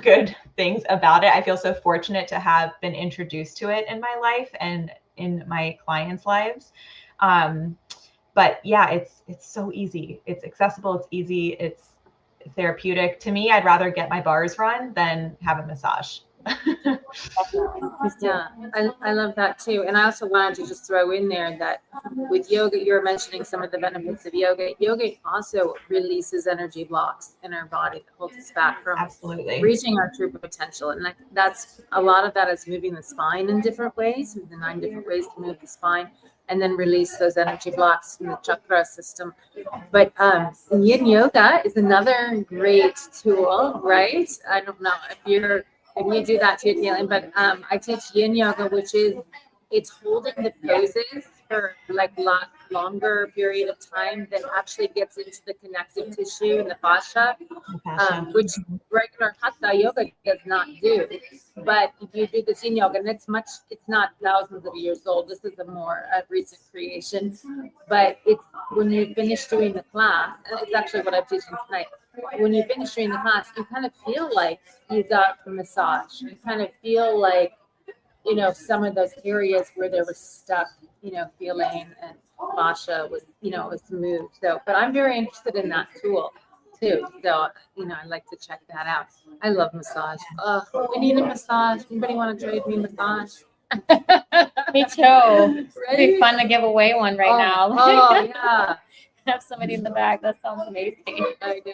good things about it. I feel so fortunate to have been introduced to it in my life and in my clients' lives. But yeah, it's so easy. It's accessible. It's easy. It's therapeutic. To me, I'd rather get my bars run than have a massage. Yeah, I love that too. And I also wanted to just throw in there that with yoga, you're mentioning some of the benefits of yoga. Yoga also releases energy blocks in our body that holds us back from Absolutely reaching our true potential. And that's a lot of that is moving the spine in different ways, the 9 different ways to move the spine, and then release those energy blocks from the chakra system. But yin yoga is another great tool, right? I don't know if you do that too, Caitlin, but I teach yin yoga, which is it's holding the poses for like longer period of time that actually gets into the connective tissue and the fascia, which regular hatha yoga does not do. But if you do this yin yoga, and it's not thousands of years old. This is a more recent creation. But it's when you finish doing the class, and it's actually what I'm teaching tonight. When you finish doing the class, you kind of feel like you got the massage. You kind of feel like, some of those areas where they were stuck, feeling and fascia was, was moved. So, but I'm very interested in that tool too. So, I like to check that out. I love massage. I need a massage. Anybody want to trade me a massage? Me too. Right? It'd be fun to give away one now. Oh yeah. Have somebody in the back. That sounds amazing. I do.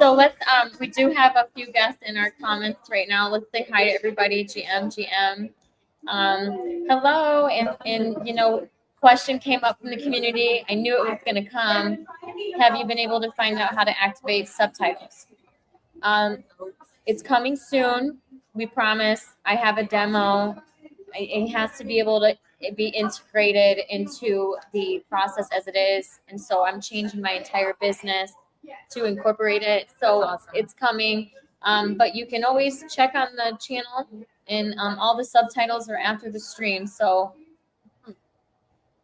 So let's we do have a few guests in our comments right now. Let's say hi to everybody. GM. Hello, and question came up from the community. I knew it was going to come. Have you been able to find out how to activate subtitles? It's coming soon. We promise. I have a demo. It has to be able to be integrated into the process as it is. And so I'm changing my entire business to incorporate it. So awesome. It's coming. But you can always check on the channel, and all the subtitles are after the stream. So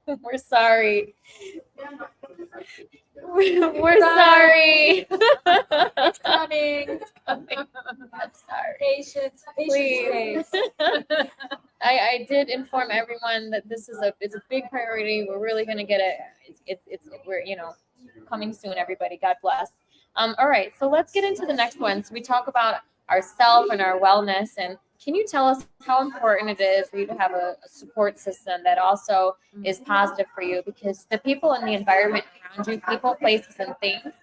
we're sorry. We're sorry. It's coming. It's coming. I'm sorry. Patience, please. I did inform everyone that it's a big priority. We're really going to get it. We're coming soon. Everybody, God bless. All right, so let's get into the next one. So we talk about ourself and our wellness, and can you tell us how important it is for you to have a support system that also is positive for you? Because the people in the environment around you, people, places, and things,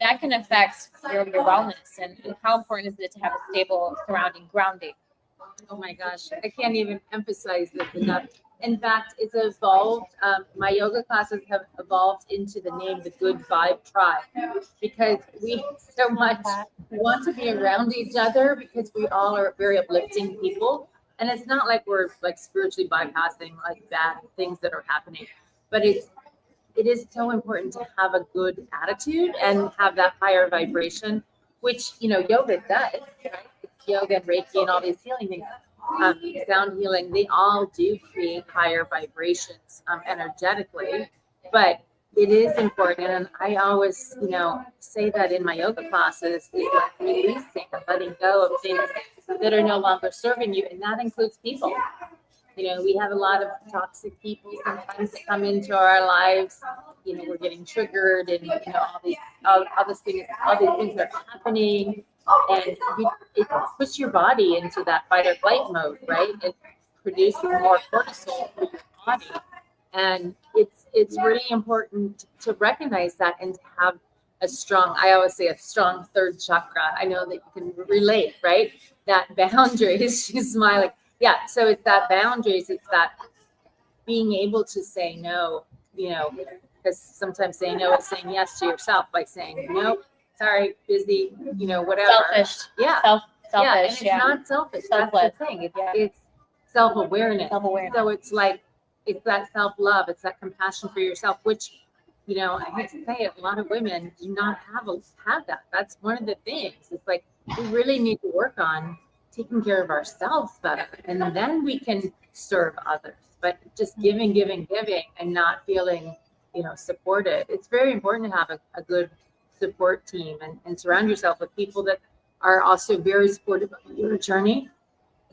that can affect your wellness. And how important is it to have a stable surrounding grounding? Oh my gosh, I can't even emphasize this enough. In fact, it's evolved. My yoga classes have evolved into the name, the Good Vibe Tribe, because we so much want to be around each other because we all are very uplifting people. And it's not like we're like spiritually bypassing like bad things that are happening, but it is so important to have a good attitude and have that higher vibration, which, yoga does, right? Yoga and Reiki and all these healing things. Sound healing, they all do create higher vibrations energetically, but it is important. And I always, say that in my yoga classes, is like releasing and letting go of things that are no longer serving you. And that includes people. We have a lot of toxic people sometimes that come into our lives. We're getting triggered and, all these things are happening. And it puts your body into that fight or flight mode, right? It produces more cortisol for your body, and it's it's really important to recognize that and to have a strong, I always say a strong third chakra. I know that you can relate, right? That boundaries, she's smiling. Yeah. So it's that boundaries. It's that being able to say no, because sometimes saying no is saying yes to yourself by saying, nope, sorry, busy, whatever. Selfish. Yeah. Selfish. And it's not selfish. Selfless. That's the thing. It's self-awareness. Self-awareness. So it's like, it's that self-love. It's that compassion for yourself, which, I hate to say it, a lot of women do not have that. That's one of the things. It's like, we really need to work on taking care of ourselves better. And then we can serve others. But just giving, and not feeling, supported. It's very important to have a good support team and surround yourself with people that are also very supportive of your journey.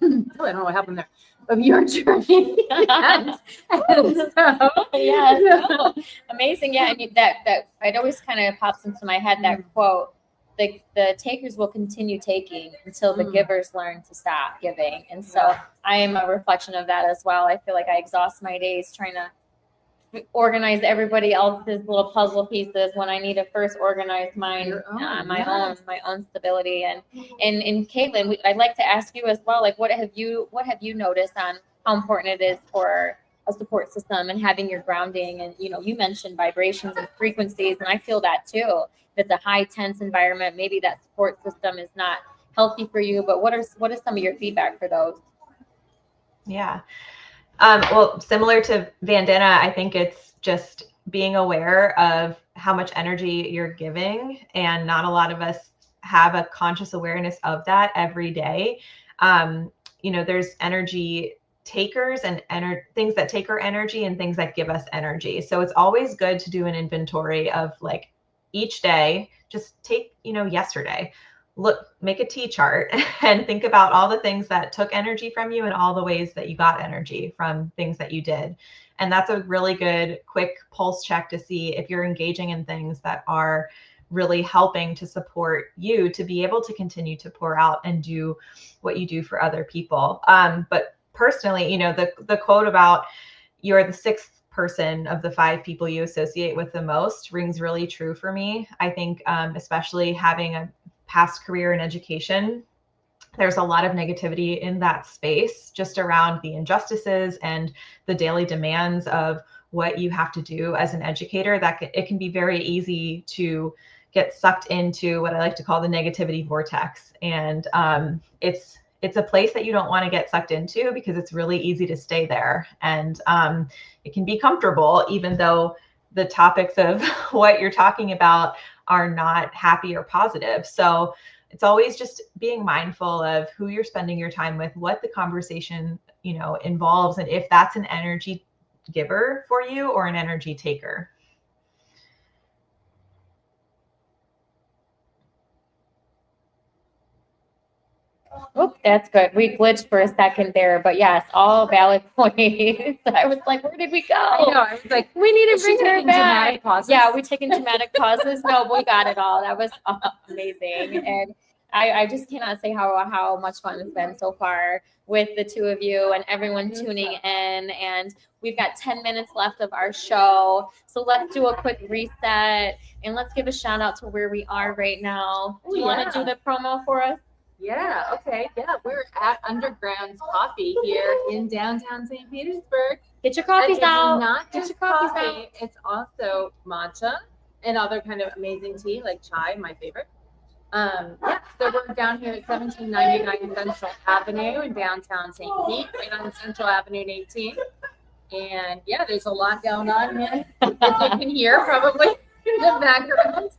I don't know what happened there. Of your journey. and so, yes. Oh, amazing. Yeah. And that it always kind of pops into my head, that quote, the takers will continue taking until the givers learn to stop giving. And so I am a reflection of that as well. I feel like I exhaust my days trying to organize everybody else's little puzzle pieces when I need to first organize mine, my own stability. And Caitlin, I'd like to ask you as well, like, what have you noticed on how important it is for a support system and having your grounding? And, you mentioned vibrations and frequencies, and I feel that too. If it's a high tense environment, maybe that support system is not healthy for you, but what is some of your feedback for those? Yeah. Well, similar to Vandana, I think it's just being aware of how much energy you're giving, and not a lot of us have a conscious awareness of that every day. There's energy takers and things that take our energy and things that give us energy. So it's always good to do an inventory of, like, each day, just take, yesterday, make a T chart and think about all the things that took energy from you and all the ways that you got energy from things that you did. And that's a really good quick pulse check to see if you're engaging in things that are really helping to support you to be able to continue to pour out and do what you do for other people. But personally, the quote about you're the sixth person of the 5 people you associate with the most rings really true for me. I think especially having a past career in education, there's a lot of negativity in that space just around the injustices and the daily demands of what you have to do as an educator. It can be very easy to get sucked into what I like to call the negativity vortex. And it's a place that you don't want to get sucked into, because it's really easy to stay there. And it can be comfortable, even though the topics of what you're talking about are not happy or positive. So it's always just being mindful of who you're spending your time with, what the conversation, involves, and if that's an energy giver for you or an energy taker. Oh, that's good. We glitched for a second there, but yes, all valid points. I was like, where did we go? I know. I was like, we need to bring her taking dramatic back. pauses? Yeah, we taking dramatic pauses. No, we got it all. That was amazing. And I just cannot say how much fun it's been so far with the two of you and everyone tuning in. And we've got 10 minutes left of our show. So let's do a quick reset and let's give a shout out to where we are right now. Do you want to do the promo for us? Yeah. Okay. Yeah. We're at Underground's Coffee here in downtown St. Petersburg. Get your coffees out. Not Get just your coffees coffee. out. It's also matcha and other kind of amazing tea, like chai, my favorite. So we're down here at 1799 Central Avenue in downtown St. Pete, right on Central Avenue and 18. And yeah, there's a lot going on here, as you can hear probably in the background.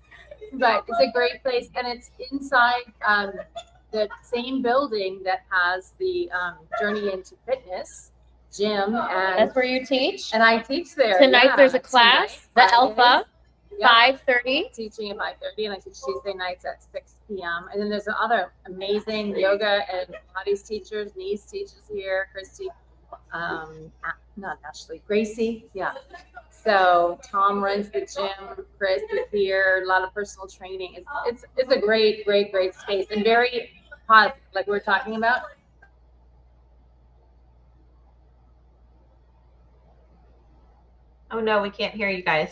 But it's a great place, and it's inside the same building that has the Journey into Fitness gym. And that's where you teach? And I teach there. Tonight there's a class, the Alpha. 5:30. Teaching at 5:30, and I teach Tuesday nights at 6 p.m. And then there's other amazing yoga and Pilates teachers, knees teachers here, Christy, not Ashley, Gracie, yeah. So Tom runs the gym, Chris is here, a lot of personal training. It's a great space, and very positive, like we're talking about. Oh no, we can't hear you guys.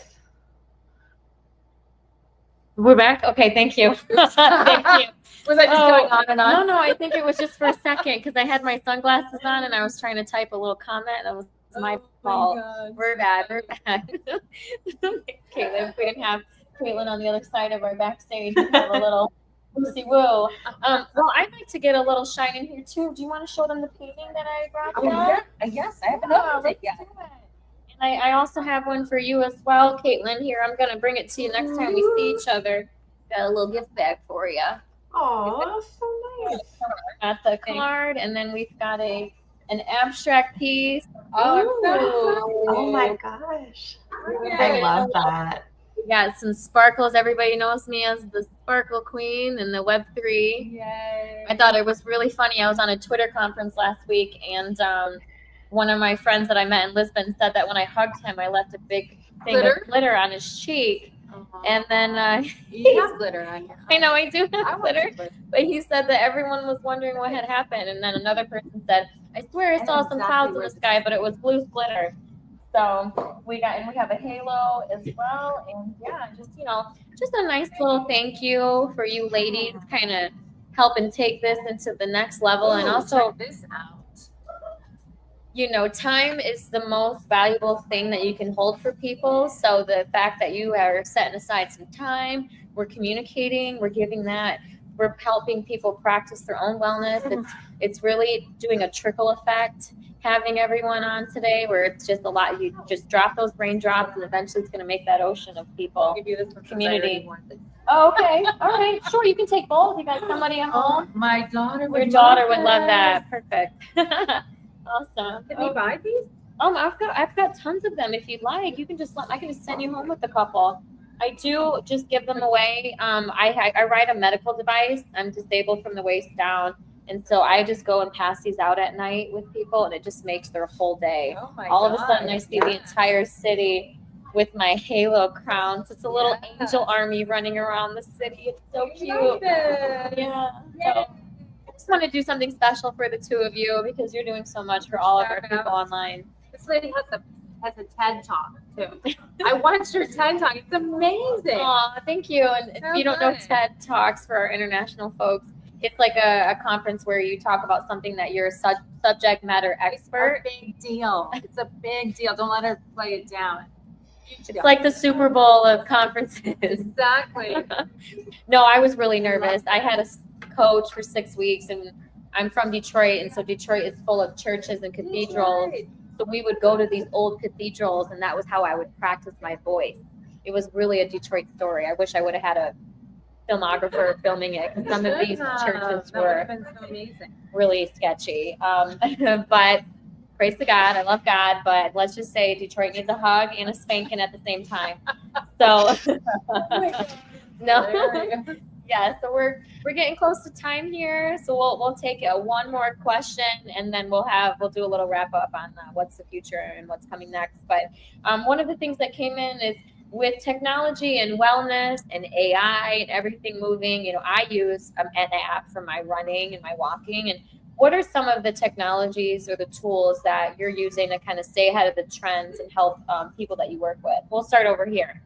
We're back? Okay, thank you. Thank you. Was I just going on and on? No, I think it was just for a second because I had my sunglasses on and I was trying to type a little comment. That was my fault. We're bad. Caitlin, if we didn't have Caitlin on the other side of our backstage, we'd have a little loosey woo. Well, I'd like to get a little shine in here too. Do you want to show them the painting that I brought Oh, down? yeah. Yes, I haven't opened it yet. And I also have one for you as well, Caitlin. Here, I'm going to bring it to you next time we see each other. Got a little gift bag for you. Oh, so nice. Got the card, and then we've got an abstract piece. Oh my gosh. I love that. We got some sparkles. Everybody knows me as the Sparkle Queen and the Web3. Yay. I thought it was really funny. I was on a Twitter conference last week, and one of my friends that I met in Lisbon said that when I hugged him, I left a big thing of glitter on his cheek. And then you have glitter on you. I know I do have glitter, but he said that everyone was wondering what had happened. And then another person said, I swear I saw some clouds in the sky, but it was blue glitter. So we have a halo as well. And yeah, just a nice little thank you for you ladies kind of helping take this into the next level. And also check this out. Time is the most valuable thing that you can hold for people. So the fact that you are setting aside some time, we're communicating, we're helping people practice their own wellness. It's really doing a trickle effect, having everyone on today where it's just a lot. You just drop those raindrops and eventually it's going to make that ocean of people. I'll give you this community. Oh, okay. All right. Sure. You can take both. You got somebody at home? My daughter would Your daughter would love that. Perfect. Awesome. Can we buy these? I've got tons of them. If you'd like, you can I can just send you home with a couple. I do just give them away. I ride a medical device. I'm disabled from the waist down, and so I just go and pass these out at night with people, and it just makes their whole day. Oh my All God. of a sudden, I see the entire city with my halo crown. So it's a little angel army running around the city. It's so cute. Yeah. So, I just want to do something special for the two of you because you're doing so much for all of our people online. This lady has a TED Talk too. I watched her TED Talk. It's amazing. Aw, thank you. And if you don't know TED Talks for our international folks, it's like a conference where you talk about something that you're a subject matter expert. It's a big deal. It's a big deal. Don't let her play it down. It's like the Super Bowl of conferences. Exactly. No, I was really nervous. I had a coach for 6 weeks, and I'm from Detroit, and so Detroit is full of churches and cathedrals. Right. So we would go to these old cathedrals, and that was how I would practice my voice. It was really a Detroit story. I wish I would have had a filmographer filming it, because some of these churches were so amazing. really sketchy. But praise to God, I love God, but let's just say Detroit needs a hug and a spanking at the same time. So no. Yeah, so we're getting close to time here, so we'll take one more question, and then we'll do a little wrap up on what's the future and what's coming next. But one of the things that came in is with technology and wellness and AI and everything moving. I use an app for my running and my walking. And what are some of the technologies or the tools that you're using to kind of stay ahead of the trends and help people that you work with? We'll start over here.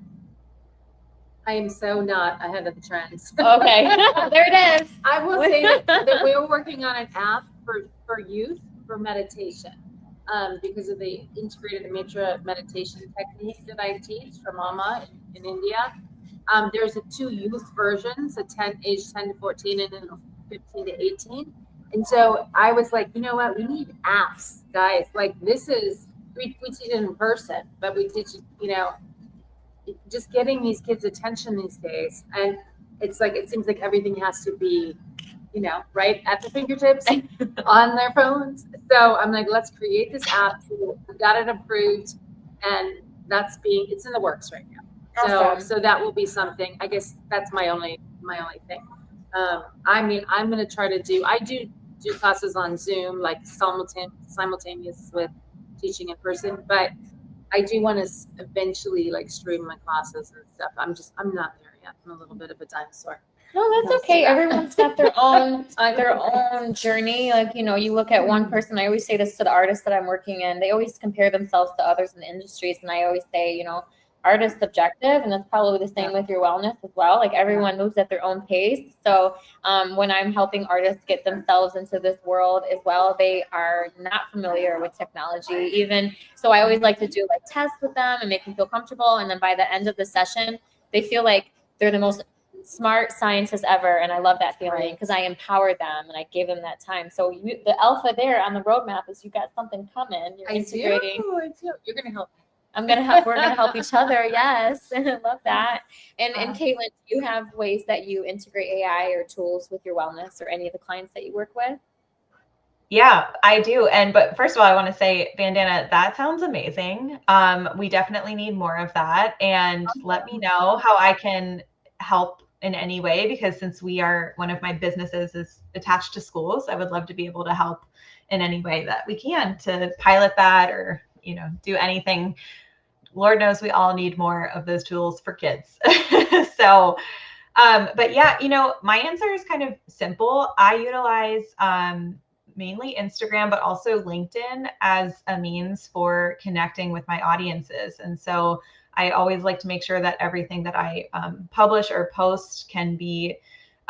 I am so not ahead of the trends. Okay, there it is. I will say that we're working on an app for youth for meditation because of the integrated mantra meditation technique that I teach for Mama in India. There's 2 youth versions, age 10 to 14 and then 15 to 18. And so I was like, you know what? We need apps, guys. Like we teach it in person, but we teach, just getting these kids' attention these days. And it's like, it seems like everything has to be, right at their fingertips on their phones. So I'm like, let's create this app. We got it approved, and it's in the works right now. Awesome. So that will be something. I guess that's my only thing. I'm going to try to I do classes on Zoom, like simultaneous with teaching in person, but I do want to eventually stream my classes and stuff. I'm not there yet. I'm a little bit of a dinosaur. No, that's okay. Everyone's got their own journey. Like, you look at one person. I always say this to the artists that I'm working in. They always compare themselves to others in the industries, and I always say, art is subjective, and that's probably the same with your wellness as well. Like, everyone moves at their own pace. So when I'm helping artists get themselves into this world as well, they are not familiar with technology even. So I always like to do like tests with them and make them feel comfortable. And then by the end of the session, they feel like they're the most smart scientists ever. And I love that feeling because I empowered them and I gave them that time. So the alpha there on the roadmap is you got something coming. You're integrating. I do. You're going to help me. I'm gonna help. We're gonna help each other. Yes, I love that. And Caitlin, do you have ways that you integrate AI or tools with your wellness or any of the clients that you work with? Yeah, I do. But first of all, I want to say, Bandana, that sounds amazing. We definitely need more of that. And let me know how I can help in any way, because since one of my businesses is attached to schools, I would love to be able to help in any way that we can to pilot that or, do anything. Lord knows we all need more of those tools for kids. So, but yeah, my answer is kind of simple. I utilize mainly Instagram, but also LinkedIn as a means for connecting with my audiences. And so I always like to make sure that everything that I publish or post can be,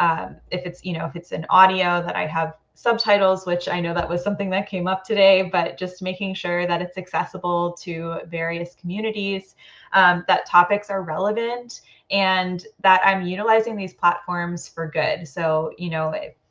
if it's an audio, that I have subtitles, which I know that was something that came up today, but just making sure that it's accessible to various communities, that topics are relevant, and that I'm utilizing these platforms for good. So,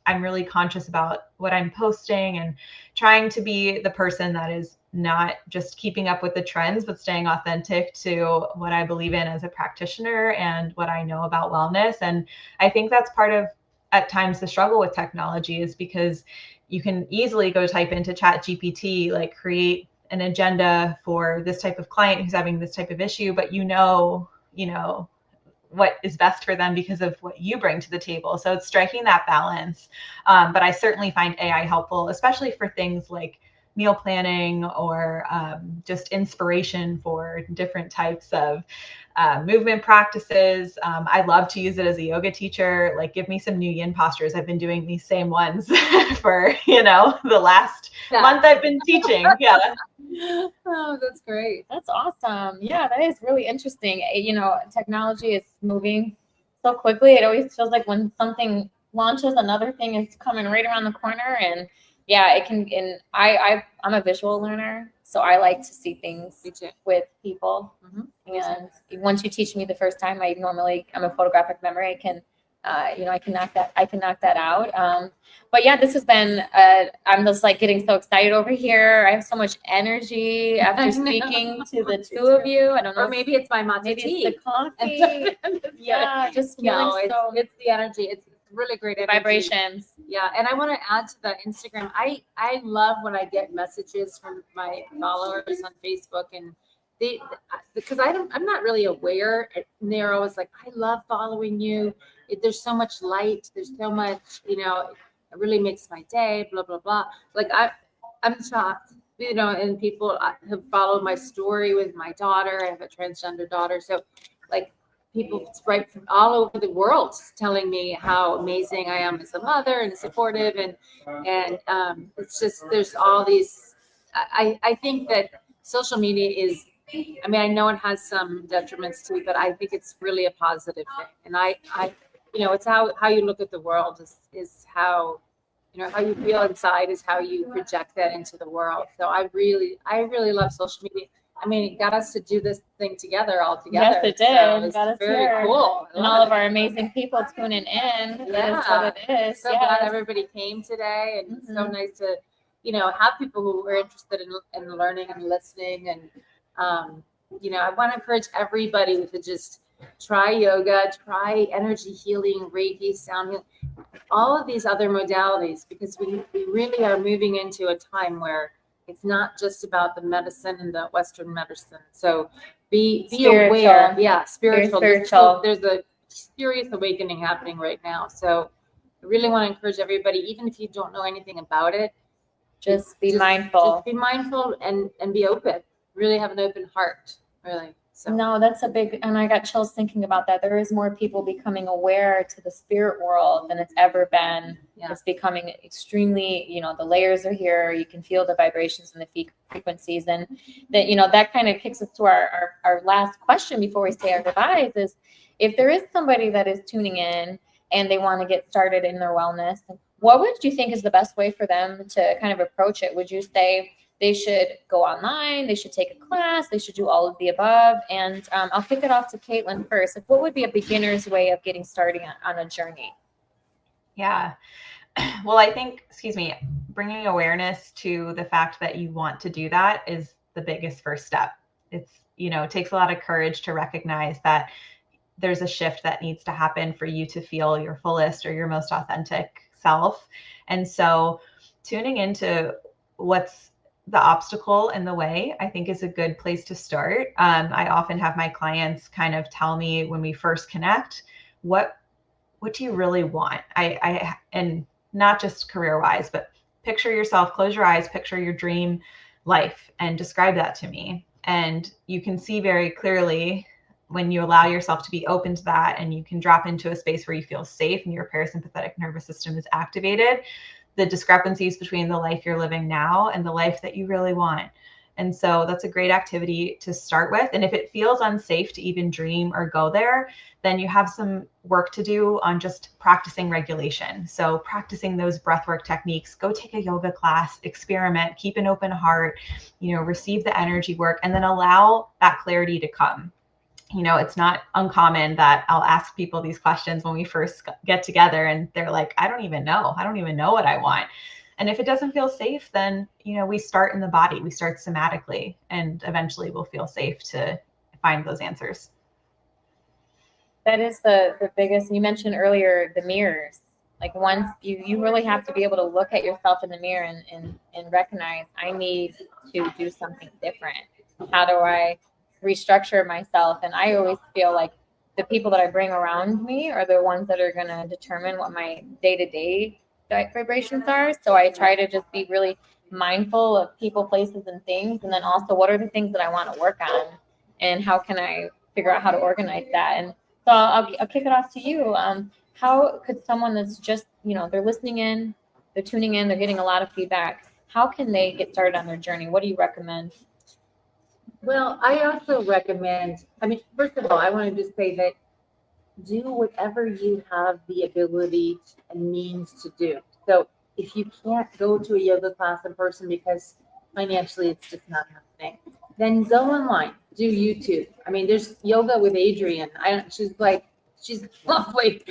I'm really conscious about what I'm posting and trying to be the person that is not just keeping up with the trends, but staying authentic to what I believe in as a practitioner and what I know about wellness. And I think that's part of, at times, the struggle with technology, is because you can easily go type into Chat GPT, like create an agenda for this type of client who's having this type of issue, but what is best for them because of what you bring to the table. So it's striking that balance. But I certainly find AI helpful, especially for things like meal planning or just inspiration for different types of movement practices. I love to use it as a yoga teacher. Like, give me some new yin postures. I've been doing these same ones for, the last month I've been teaching. Yeah. Oh, that's great. That's awesome. Yeah, that is really interesting. Technology is moving so quickly. It always feels like when something launches, another thing is coming right around the corner. And yeah, it can. And I'm a visual learner, so I like to see things with people. And once you teach me the first time, I'm a photographic memory. I can knock that out. But yeah, this has been, I'm just like getting so excited over here. I have so much energy after speaking to the two of you. I don't know. Or maybe it's my matcha Maybe tea. it's the coffee. Yeah, just feeling it's the energy. It's really great energy. Vibrations. Yeah. And I want to add to the Instagram. I love when I get messages from my followers on Facebook, and because I'm not really aware, and they're always like, I love following you. There's so much light. There's so much, it really makes my day, blah, blah, blah. Like I'm shocked, and people have followed my story with my daughter. I have a transgender daughter. So like people right from all over the world telling me how amazing I am as a mother and supportive. And it's just, there's all these, I think that social media is, I know it has some detriments to it, but I think it's really a positive thing. And I it's how you look at the world is how, how you feel inside is how you project that into the world. So I really love social media. It got us to do this thing together all together. Yes, it did. So it's got us very here. cool. And all of our amazing people tuning in. Yeah. That is what it is. So glad everybody came today, and it's so nice to, have people who are interested in learning and listening. And, I want to encourage everybody to just try yoga, try energy healing, Reiki, sound healing, all of these other modalities, because we really are moving into a time where it's not just about the medicine and the Western medicine. So be aware. Yeah, spiritual. There's a serious awakening happening right now. So I really want to encourage everybody, even if you don't know anything about it, just be mindful. Just be mindful and be open. Really have an open heart. Really. So No, that's a big, and I got chills thinking about that. There is more people becoming aware to the spirit world than it's ever been. Yeah. It's becoming extremely, the layers are here. You can feel the vibrations and the frequencies. And that, that kind of kicks us to our last question before we say our goodbyes is, if there is somebody that is tuning in and they want to get started in their wellness, what would you think is the best way for them to kind of approach it? Would you say they should go online, they should take a class, they should do all of the above? And I'll kick it off to Caitlin first. Like, what would be a beginner's way of getting started on a journey? Yeah. Well, I think, bringing awareness to the fact that you want to do that is the biggest first step. It takes a lot of courage to recognize that there's a shift that needs to happen for you to feel your fullest or your most authentic self. And so tuning into what's the obstacle in the way, I think, is a good place to start. I often have my clients kind of tell me when we first connect, what do you really want? And not just career-wise, but picture yourself, close your eyes, picture your dream life and describe that to me. And you can see very clearly when you allow yourself to be open to that, and you can drop into a space where you feel safe and your parasympathetic nervous system is activated, the discrepancies between the life you're living now and the life that you really want. And so that's a great activity to start with. And if it feels unsafe to even dream or go there, then you have some work to do on just practicing regulation. So practicing those breathwork techniques, go take a yoga class, experiment, keep an open heart, receive the energy work, and then allow that clarity to come. It's not uncommon that I'll ask people these questions when we first get together and they're like, I don't even know what I want. And if it doesn't feel safe, then, we start in the body, we start somatically, and eventually we'll feel safe to find those answers. That is the biggest. You mentioned earlier the mirrors. Like, once you really have to be able to look at yourself in the mirror and recognize, I need to do something different. How do I restructure myself? And I always feel like the people that I bring around me are the ones that are going to determine what my day-to-day vibrations are. So I try to just be really mindful of people, places, and things. And then also, what are the things that I want to work on, and how can I figure out how to organize that? And so I'll kick it off to you. How could someone that's just, they're listening in, they're tuning in, they're getting a lot of feedback, how can they get started on their journey? What do you recommend? Well, I also recommend, first of all, I want to just say that do whatever you have the ability and means to do. So if you can't go to a yoga class in person because financially it's just not happening, then go online, do YouTube. There's yoga with Adrienne. She's lovely,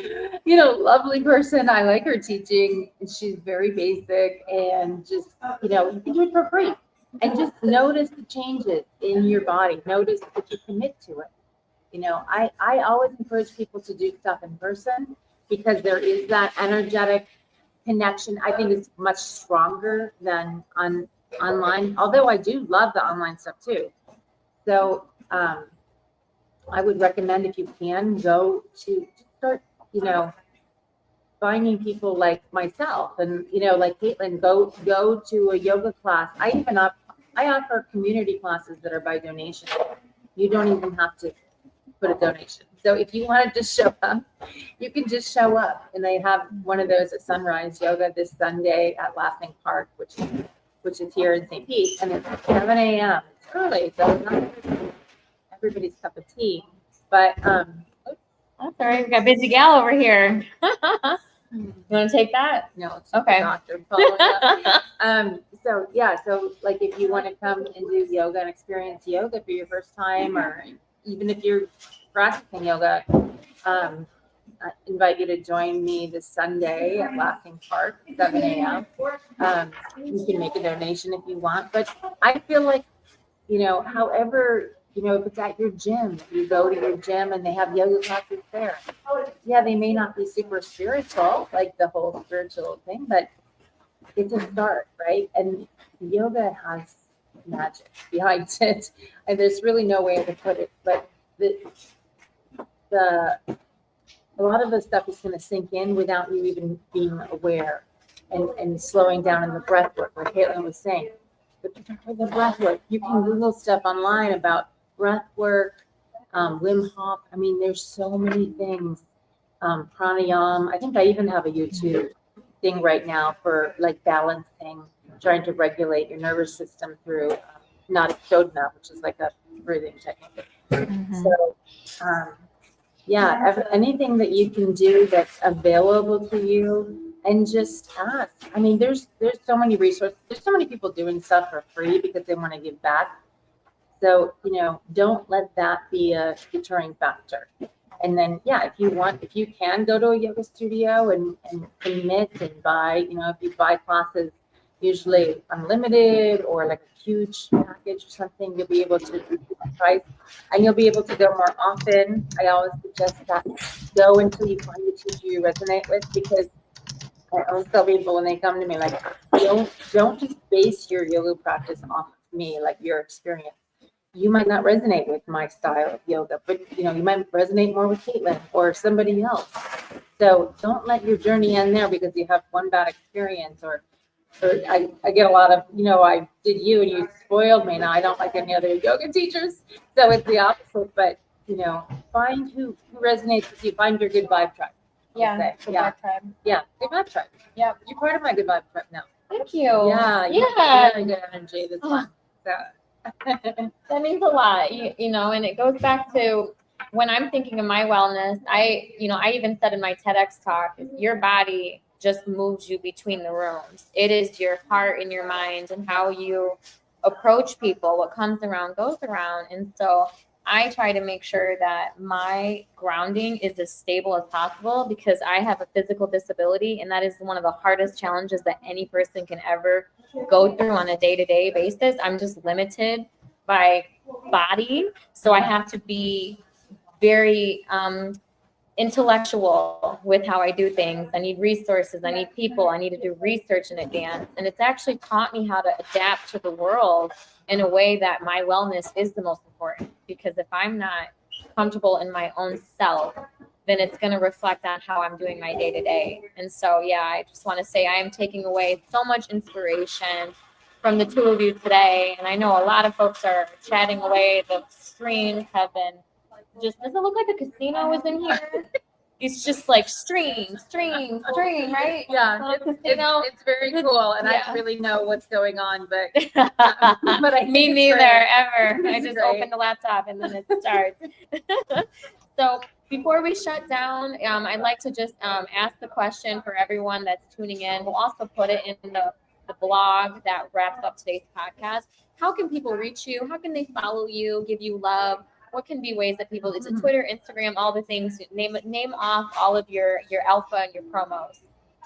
lovely person. I like her teaching, and she's very basic, and just, you can do it for free. And just notice the changes in your body. Notice that you commit to it. I always encourage people to do stuff in person because there is that energetic connection. I think it's much stronger than online, although I do love the online stuff too. So I would recommend, if you can, go to start, finding people like myself and, like Caitlin, go to a yoga class. I offer community classes that are by donation. You don't even have to put a donation. So if you want to just show up, you can just show up. And they have one of those at Sunrise Yoga this Sunday at Laughing Park, which is here in St. Pete, and it's 7 a.m. It's early, so it's not everybody's cup of tea. But Oh, sorry, we got busy gal over here. You want to take that? No, it's okay. The doctor following up. So like if you want to come and do yoga and experience yoga for your first time, or even if you're practicing yoga, I invite you to join me this Sunday at Laughing Park, 7 a.m. You can make a donation if you want, but I feel like, however, if it's at your gym, you go to your gym and they have yoga classes there. Yeah, they may not be super spiritual, like the whole spiritual thing, but it's a start, right? And yoga has magic behind it. And there's really no way to put it, but a lot of the stuff is going to sink in without you even being aware and slowing down in the breath work, like Caitlin was saying. The breath work, you can Google stuff online about breath work, Wim Hof. I mean, there's so many things. Pranayama. I think I even have a YouTube thing right now for like balancing, trying to regulate your nervous system through not Shodhana, which is like a breathing technique. So, anything that you can do that's available to you, and just ask. I mean, there's so many resources. There's so many people doing stuff for free because they want to give back. So, don't let that be a deterring factor. And then, if you can go to a yoga studio and commit and buy, if you buy classes, usually unlimited or like a huge package or something, you'll be able to reduce the price and you'll be able to go more often. I always suggest that go until you find a teacher you resonate with, because I always tell people when they come to me, like, don't just base your yoga practice off of me, like your experience. You might not resonate with my style of yoga, but you might resonate more with Caitlin or somebody else. So don't let your journey end there because you have one bad experience, or I get a lot of, I did you and you spoiled me. Now I don't like any other yoga teachers. So it's the opposite, but find who resonates with you, find your good vibe tribe. Yeah, good vibe tribe. Yeah, good vibe tribe. Yeah. You're part of my good vibe tribe now. Thank you. Yeah. Yeah. Really good energy this month. So. That means a lot, and it goes back to when I'm thinking of my wellness. I even said in my TEDx talk, your body just moves you between the rooms. It is your heart and your mind and how you approach people. What comes around goes around. And so I try to make sure that my grounding is as stable as possible, because I have a physical disability, and that is one of the hardest challenges that any person can ever go through on a day-to-day basis. I'm just limited by body, so I have to be very intellectual with how I do things. I need resources, I need people, I need to do research in advance, and it's actually taught me how to adapt to the world in a way that my wellness is the most important, because if I'm not comfortable in my own self, then it's going to reflect on how I'm doing my day-to-day. And so, I just want to say I am taking away so much inspiration from the two of you today. And I know a lot of folks are chatting away. The streams have been just, does it look like a casino is in here? It's just like stream, right? Yeah, it's very cool, and I don't really know what's going on, but I me neither, ever. I just great. open the laptop and then it starts. So before we shut down, I'd like to just ask the question for everyone that's tuning in. We'll also put it in the blog that wraps up today's podcast. How can people reach you? How can they follow you, give you love? What can be ways that people, it's a Twitter, Instagram, all the things, name off all of your alpha and your promos.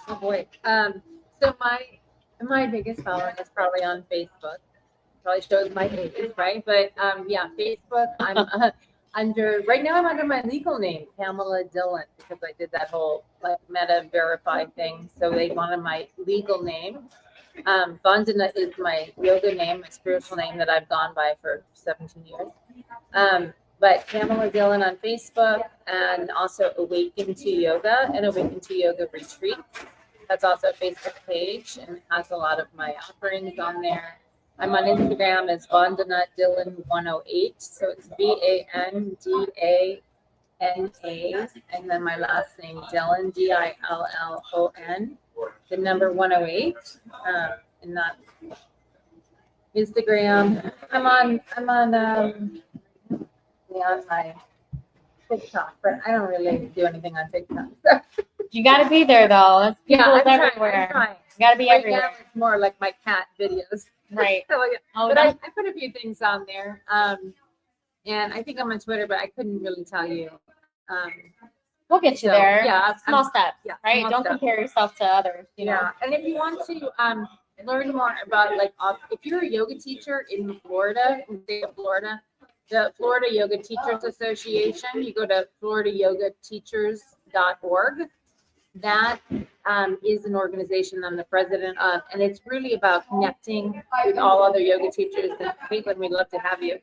Oh boy. So my biggest following is probably on Facebook. Probably shows my age, right? But Facebook, I'm right now I'm under my legal name, Pamela Dillon, because I did that whole like meta verified thing. So they wanted my legal name. Vandana is my yoga name, my spiritual name that I've gone by for 17 years. But Pamela Dillon on Facebook, and also Awaken to Yoga and Awaken to Yoga Retreat. That's also a Facebook page and has a lot of my offerings on there. I'm on Instagram as Vandana Dillon 108. So it's VANDANA, and then my last name Dillon, DILLON, the number 108. And that Instagram. I'm on my TikTok, but I don't really do anything on TikTok. So. You got to be there though. People I'm everywhere. trying. You got to be right everywhere. Now it's more like my cat videos. Right. So, Oh, but no. I put a few things on there. And I think I'm on Twitter, but I couldn't really tell you. We'll get you there. Yeah. Small steps. Yeah, right. small Don't steps. compare yourself to others. You know? And if you want to learn more about if you're a yoga teacher in Florida, in the state of Florida, the Florida Yoga Teachers Association, you go to floridayogateachers.org. That is an organization I'm the president of, and it's really about connecting with all other yoga teachers. And Caitlin, we'd love to have you.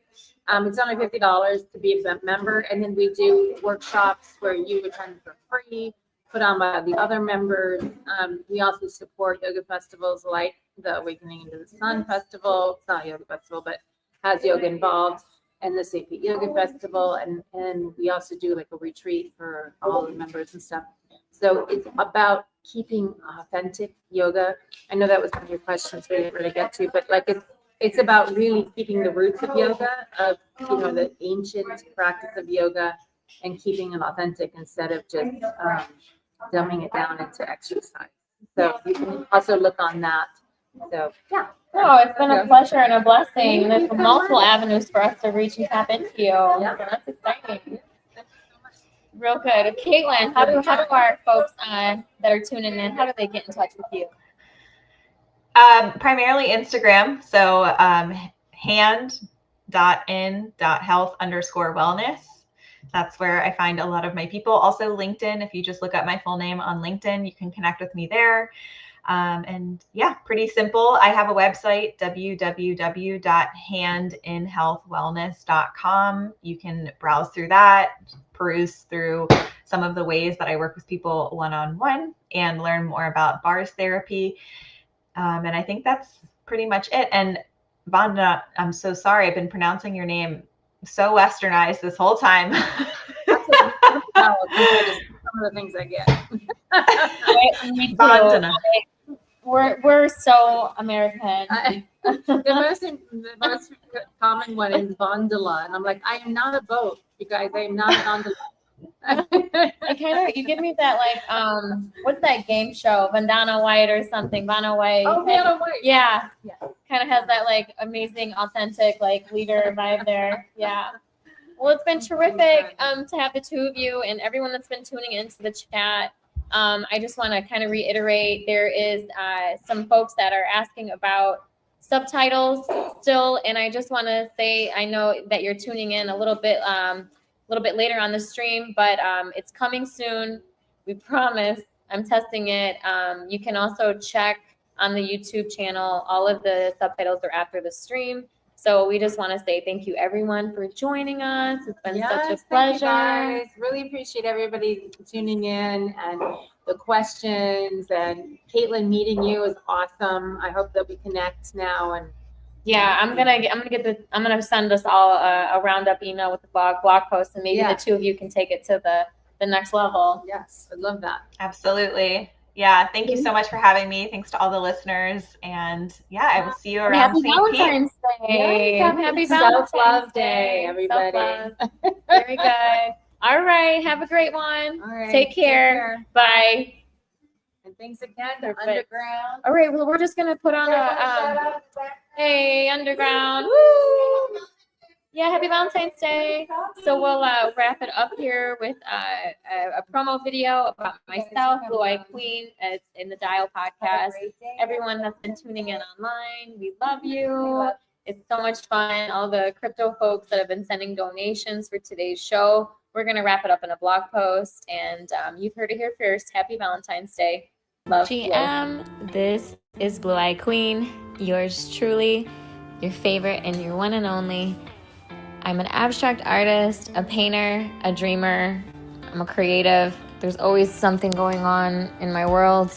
It's only $50 to be a member, and then we do workshops where you attend for free, put on by the other members. We also support yoga festivals like the Awakening into the Sun Festival. It's not a yoga festival, but has yoga involved. and the St. Pete Yoga Festival, and we also do like a retreat for all the members and stuff. So it's about keeping authentic yoga. I know that was one of your questions we didn't really get to, but like it's about really keeping the roots of yoga, of the ancient practice of yoga, and keeping it authentic instead of just dumbing it down into exercise. So you can also look on that. So yeah. Oh, it's been a pleasure and a blessing. There's multiple avenues for us to reach and tap into you. Yeah. So that's exciting. Real good. Caitlin, how do our folks that are tuning in, how do they get in touch with you? Primarily Instagram. So hand.in.health_wellness. That's where I find a lot of my people. Also LinkedIn. If you just look up my full name on LinkedIn, you can connect with me there. And yeah, pretty simple. I have a website, www.handinhealthwellness.com. You can browse through that, peruse through some of the ways that I work with people one-on-one, and learn more about bars therapy. And I think that's pretty much it. And Vandana, I'm so sorry. I've been pronouncing your name so westernized this whole time. Some of the things I get. Vandana. We're so American. The most common one is gondola, and I'm like, I am not a boat, you guys. I am not a gondola. You give me that like what's that game show, Vandana White or something, Vanna White. Oh, Vanna White. Yeah. Kind of has that like amazing, authentic like leader vibe there. Yeah. Well, it's been terrific to have the two of you and everyone that's been tuning into the chat. I just want to kind of reiterate, there is some folks that are asking about subtitles still, and I just want to say, I know that you're tuning in a little bit later on the stream, but it's coming soon. We promise. I'm testing it. You can also check on the YouTube channel. All of the subtitles are after the stream. So we just want to say thank you, everyone, for joining us. It's been such a pleasure. Guys. Really appreciate everybody tuning in and the questions. And Caitlin, meeting you is awesome. I hope that we connect now. And yeah, I'm gonna send us all a roundup email with the blog post, and maybe the two of you can take it to the next level. Yes, I love that. Absolutely. Yeah, thank you so much for having me. Thanks to all the listeners. And yeah, I will see you around Happy St. Valentine's Day. Yes, Happy Self-Love Valentine's Day, everybody. Self-love. Very good. All right. Have a great one. All right. Take care. Bye. And thanks again to Perfect. Underground. All right. Well, we're just going to put on a, hey, Underground. Woo! Yeah, happy Valentine's Day. So we'll wrap it up here with a promo video about myself, Blue Eye Queen, in the Dial podcast. Everyone that's been tuning in online, we love you. It's so much fun. All the crypto folks that have been sending donations for today's show. We're going to wrap it up in a blog post. And you've heard it here first. Happy Valentine's Day. Love. GM, this is Blue Eye Queen. Yours truly, your favorite and your one and only. I'm an abstract artist, a painter, a dreamer. I'm a creative. There's always something going on in my world.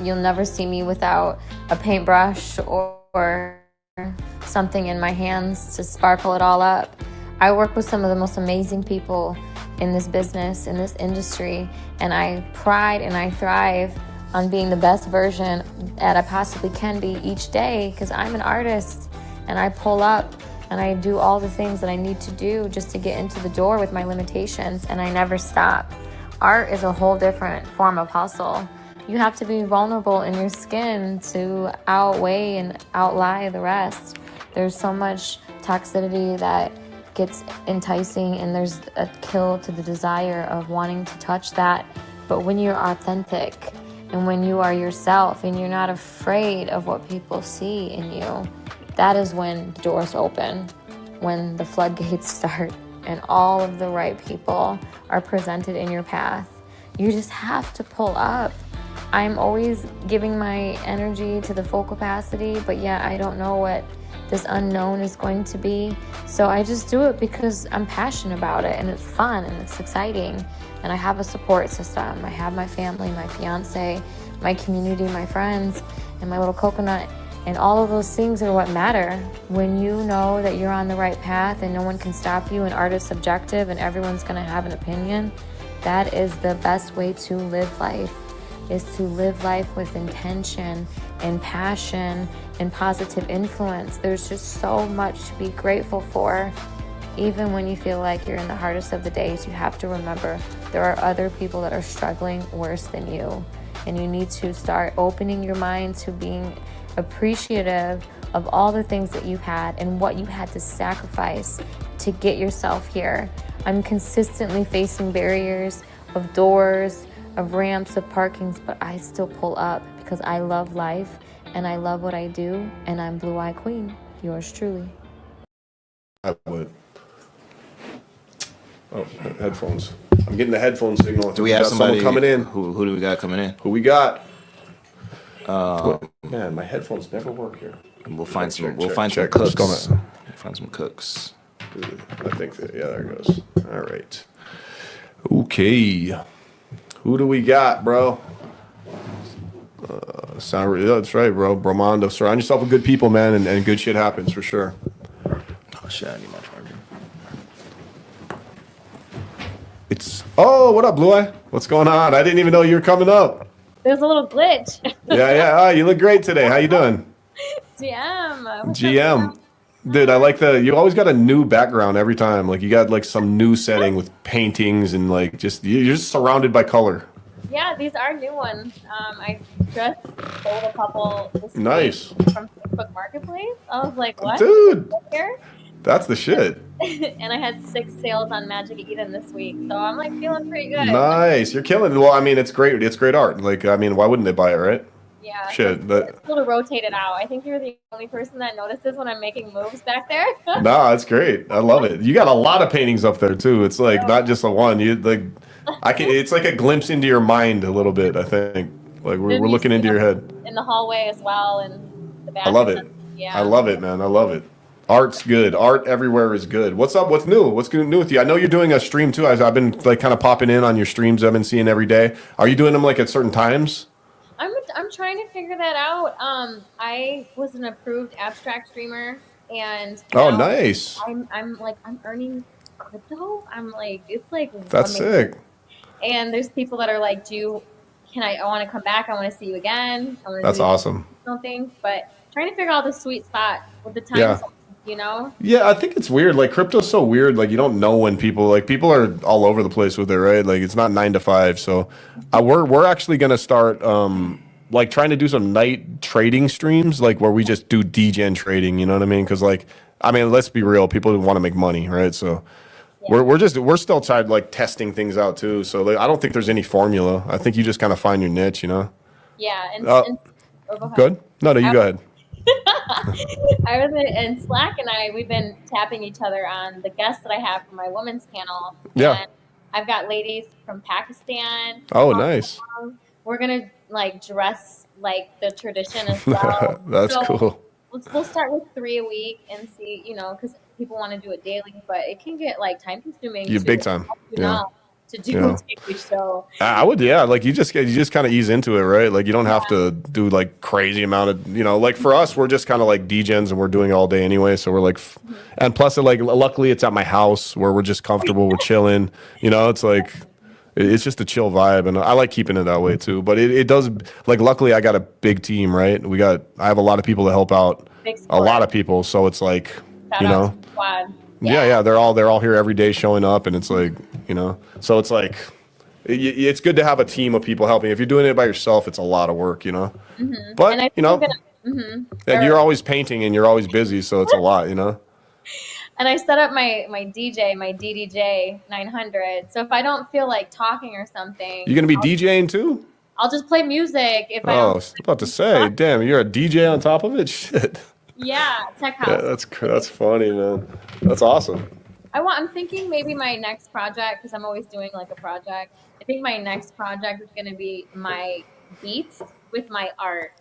You'll never see me without a paintbrush or something in my hands to sparkle it all up. I work with some of the most amazing people in this business, in this industry, and I pride and I thrive on being the best version that I possibly can be each day, because I'm an artist and I pull up and I do all the things that I need to do just to get into the door with my limitations, and I never stop. Art is a whole different form of hustle. You have to be vulnerable in your skin to outweigh and outlie the rest. There's so much toxicity that gets enticing, and there's a kill to the desire of wanting to touch that. But when you're authentic and when you are yourself and you're not afraid of what people see in you, that is when doors open, when the floodgates start and all of the right people are presented in your path. You just have to pull up. I'm always giving my energy to the full capacity, but yet I don't know what this unknown is going to be. So I just do it because I'm passionate about it, and it's fun and it's exciting. And I have a support system. I have my family, my fiance, my community, my friends, and my little coconut And all of those things are what matter. When you know that you're on the right path and no one can stop you and art is subjective and everyone's gonna have an opinion, that is the best way to live life, is to live life with intention and passion and positive influence. There's just so much to be grateful for. Even when you feel like you're in the hardest of the days, you have to remember there are other people that are struggling worse than you. And you need to start opening your mind to being appreciative of all the things that you've had and what you had to sacrifice to get yourself here. I'm consistently facing barriers of doors, of ramps, of parkings, but I still pull up because I love life and I love what I do, and I'm Blue Eye Queen, yours truly. I would. Oh, headphones. I'm getting the headphone signal. Do we have got someone somebody coming in? Who do we got coming in? Who we got? Man, my headphones never work here. We'll find some. Check, We'll check, find some check. cooks. What's going We'll find some cooks. I think that, yeah, there it goes. All right. Okay. Who do we got, bro? Yeah, that's right, bro. Bromondo. Surround yourself with good people, man, and good shit happens for sure. Oh shit! I need my charger. What up, Blue Eye? What's going on? I didn't even know you were coming up. There's a little glitch. Yeah. Oh, you look great today. How you doing? GM. GM. Dude, I like you always got a new background every time. Like you got like some new setting with paintings and like you're just surrounded by color. Yeah, these are new ones. I just sold a couple this Nice. week from Facebook Marketplace. I was like, what? Dude, Here? that's the shit. And I had 6 sales on Magic Eden this week. So I'm like feeling pretty good. Nice. You're killing it. Well, I mean, it's great. It's great art. Like, I mean, why wouldn't they buy it, right? Yeah. Shit. But It's cool to rotate it out. I think you're the only person that notices when I'm making moves back there. no, it's great. I love it. You got a lot of paintings up there too. It's like not just a one. You like, it's like a glimpse into your mind a little bit. I think like we're looking into your head. In the hallway as well, and the bathroom. I love it. Yeah. I love it, man. I love it. Art's good. Art everywhere is good. What's up? What's new? What's new with you? I know you're doing a stream too. I've been like kind of popping in on your streams. I've been seeing every day. Are you doing them like at certain times? I'm trying to figure that out. I was an approved abstract streamer, and Oh, now nice. I'm earning crypto. I'm like, it's like That's amazing. sick. And there's people that are like, I want to come back. I want to see you again. I want to That's awesome. Something, but trying to figure out the sweet spot with the time. Yeah. zone, you know? Yeah, I think it's weird. Like crypto's so weird. Like you don't know when people are all over the place with it, right? Like it's not 9 to 5. So we're actually gonna start like trying to do some night trading streams, like where we just do degen trading. You know what I mean? Because like I mean, let's be real. People want to make money, right? So we're still trying like testing things out too. So like, I don't think there's any formula. I think you just kind of find your niche, you know? Yeah. And Oh, go ahead. good. No, you go ahead. I was in Slack, and we've been tapping each other on the guests that I have for my women's panel. Yeah. And I've got ladies from Pakistan. Oh, nice. We're gonna like dress like the tradition as well. That's So cool. We'll start with 3 a week and see, because people want to do it daily, but it can get like time consuming. You big time. Yeah. To do Yeah. a daily show. I would, yeah. Like you just kind of ease into it, right? Like you don't have to do like crazy amount of, like for us, we're just kind of like degens and we're doing it all day anyway. So we're like, and plus, luckily it's at my house where we're just comfortable, we're chilling. It's like, it's just a chill vibe, and I like keeping it that way too. But it does, like, luckily I got a big team, right? I have a lot of people to help out, a lot of people. So it's like, Shout out to the squad. yeah, they're all here every day showing up, and it's like, so it's like, it's good to have a team of people helping. If you're doing it by yourself, it's a lot of work, Mm-hmm. But And and you're always painting and you're always busy, so it's a lot, And I set up my DJ, my DDJ 900. So if I don't feel like talking or something, You're gonna be DJing too? I'll just play music. If I Oh, I don't, was about to say, damn, you're a DJ on top of it? Shit. yeah, tech house. Yeah, that's funny, man. That's awesome. I'm thinking maybe my next project, because I'm always doing like a project. I think my next project is going to be my beats with my art,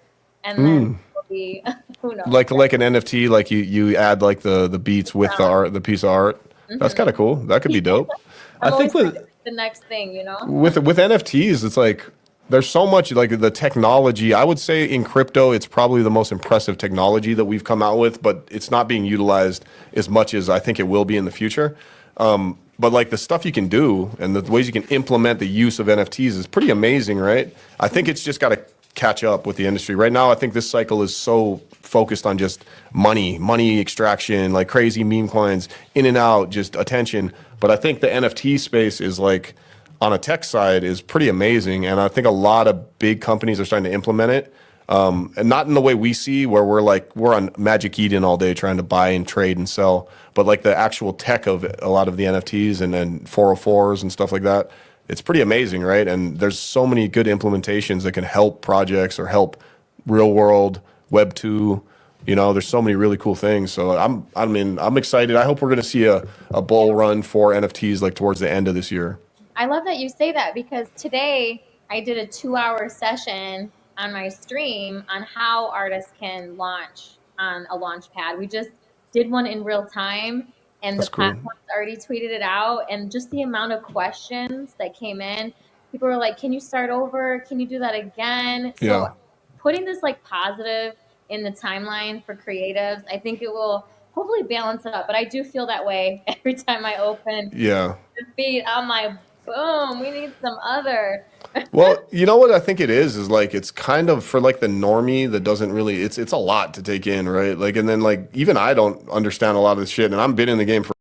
and then it'll be who knows, Like an NFT, like you add like the beats with the art, the piece of art. That's kind of cool. That could be dope. I I'm think always with the next thing, with NFTs, it's like there's so much like the technology. I would say in crypto, it's probably the most impressive technology that we've come out with, but it's not being utilized as much as I think it will be in the future. But like the stuff you can do and the ways you can implement the use of NFTs is pretty amazing, right? I think it's just got to catch up with the industry. Right now, I think this cycle is so focused on just money extraction, like crazy meme coins, in and out, just attention. But I think the NFT space is like, on a tech side, is pretty amazing. And I think a lot of big companies are starting to implement it. And not in the way we see where we're on Magic Eden all day trying to buy and trade and sell, but like the actual tech of a lot of the NFTs and then 404s and stuff like that. It's pretty amazing, right? And there's so many good implementations that can help projects or help real world Web 2. You know, there's so many really cool things. So I'm excited. I hope we're going to see a bull run for NFTs like towards the end of this year. I love that you say that, because today I did a 2-hour session on my stream on how artists can launch on a launch pad. We just did one in real time, and That's the cool. platforms already tweeted it out, and just the amount of questions that came in, people were like, can you start over? Can you do that again? So Yeah. putting this like positive in the timeline for creatives, I think it will hopefully balance it up. But I do feel that way every time I open Yeah. the feed. I'm like, boom, we need some other. Well, you know what I think it is like it's kind of for like the normie that doesn't really it's a lot to take in, right? Like and then like even I don't understand a lot of this shit and I've been in the game for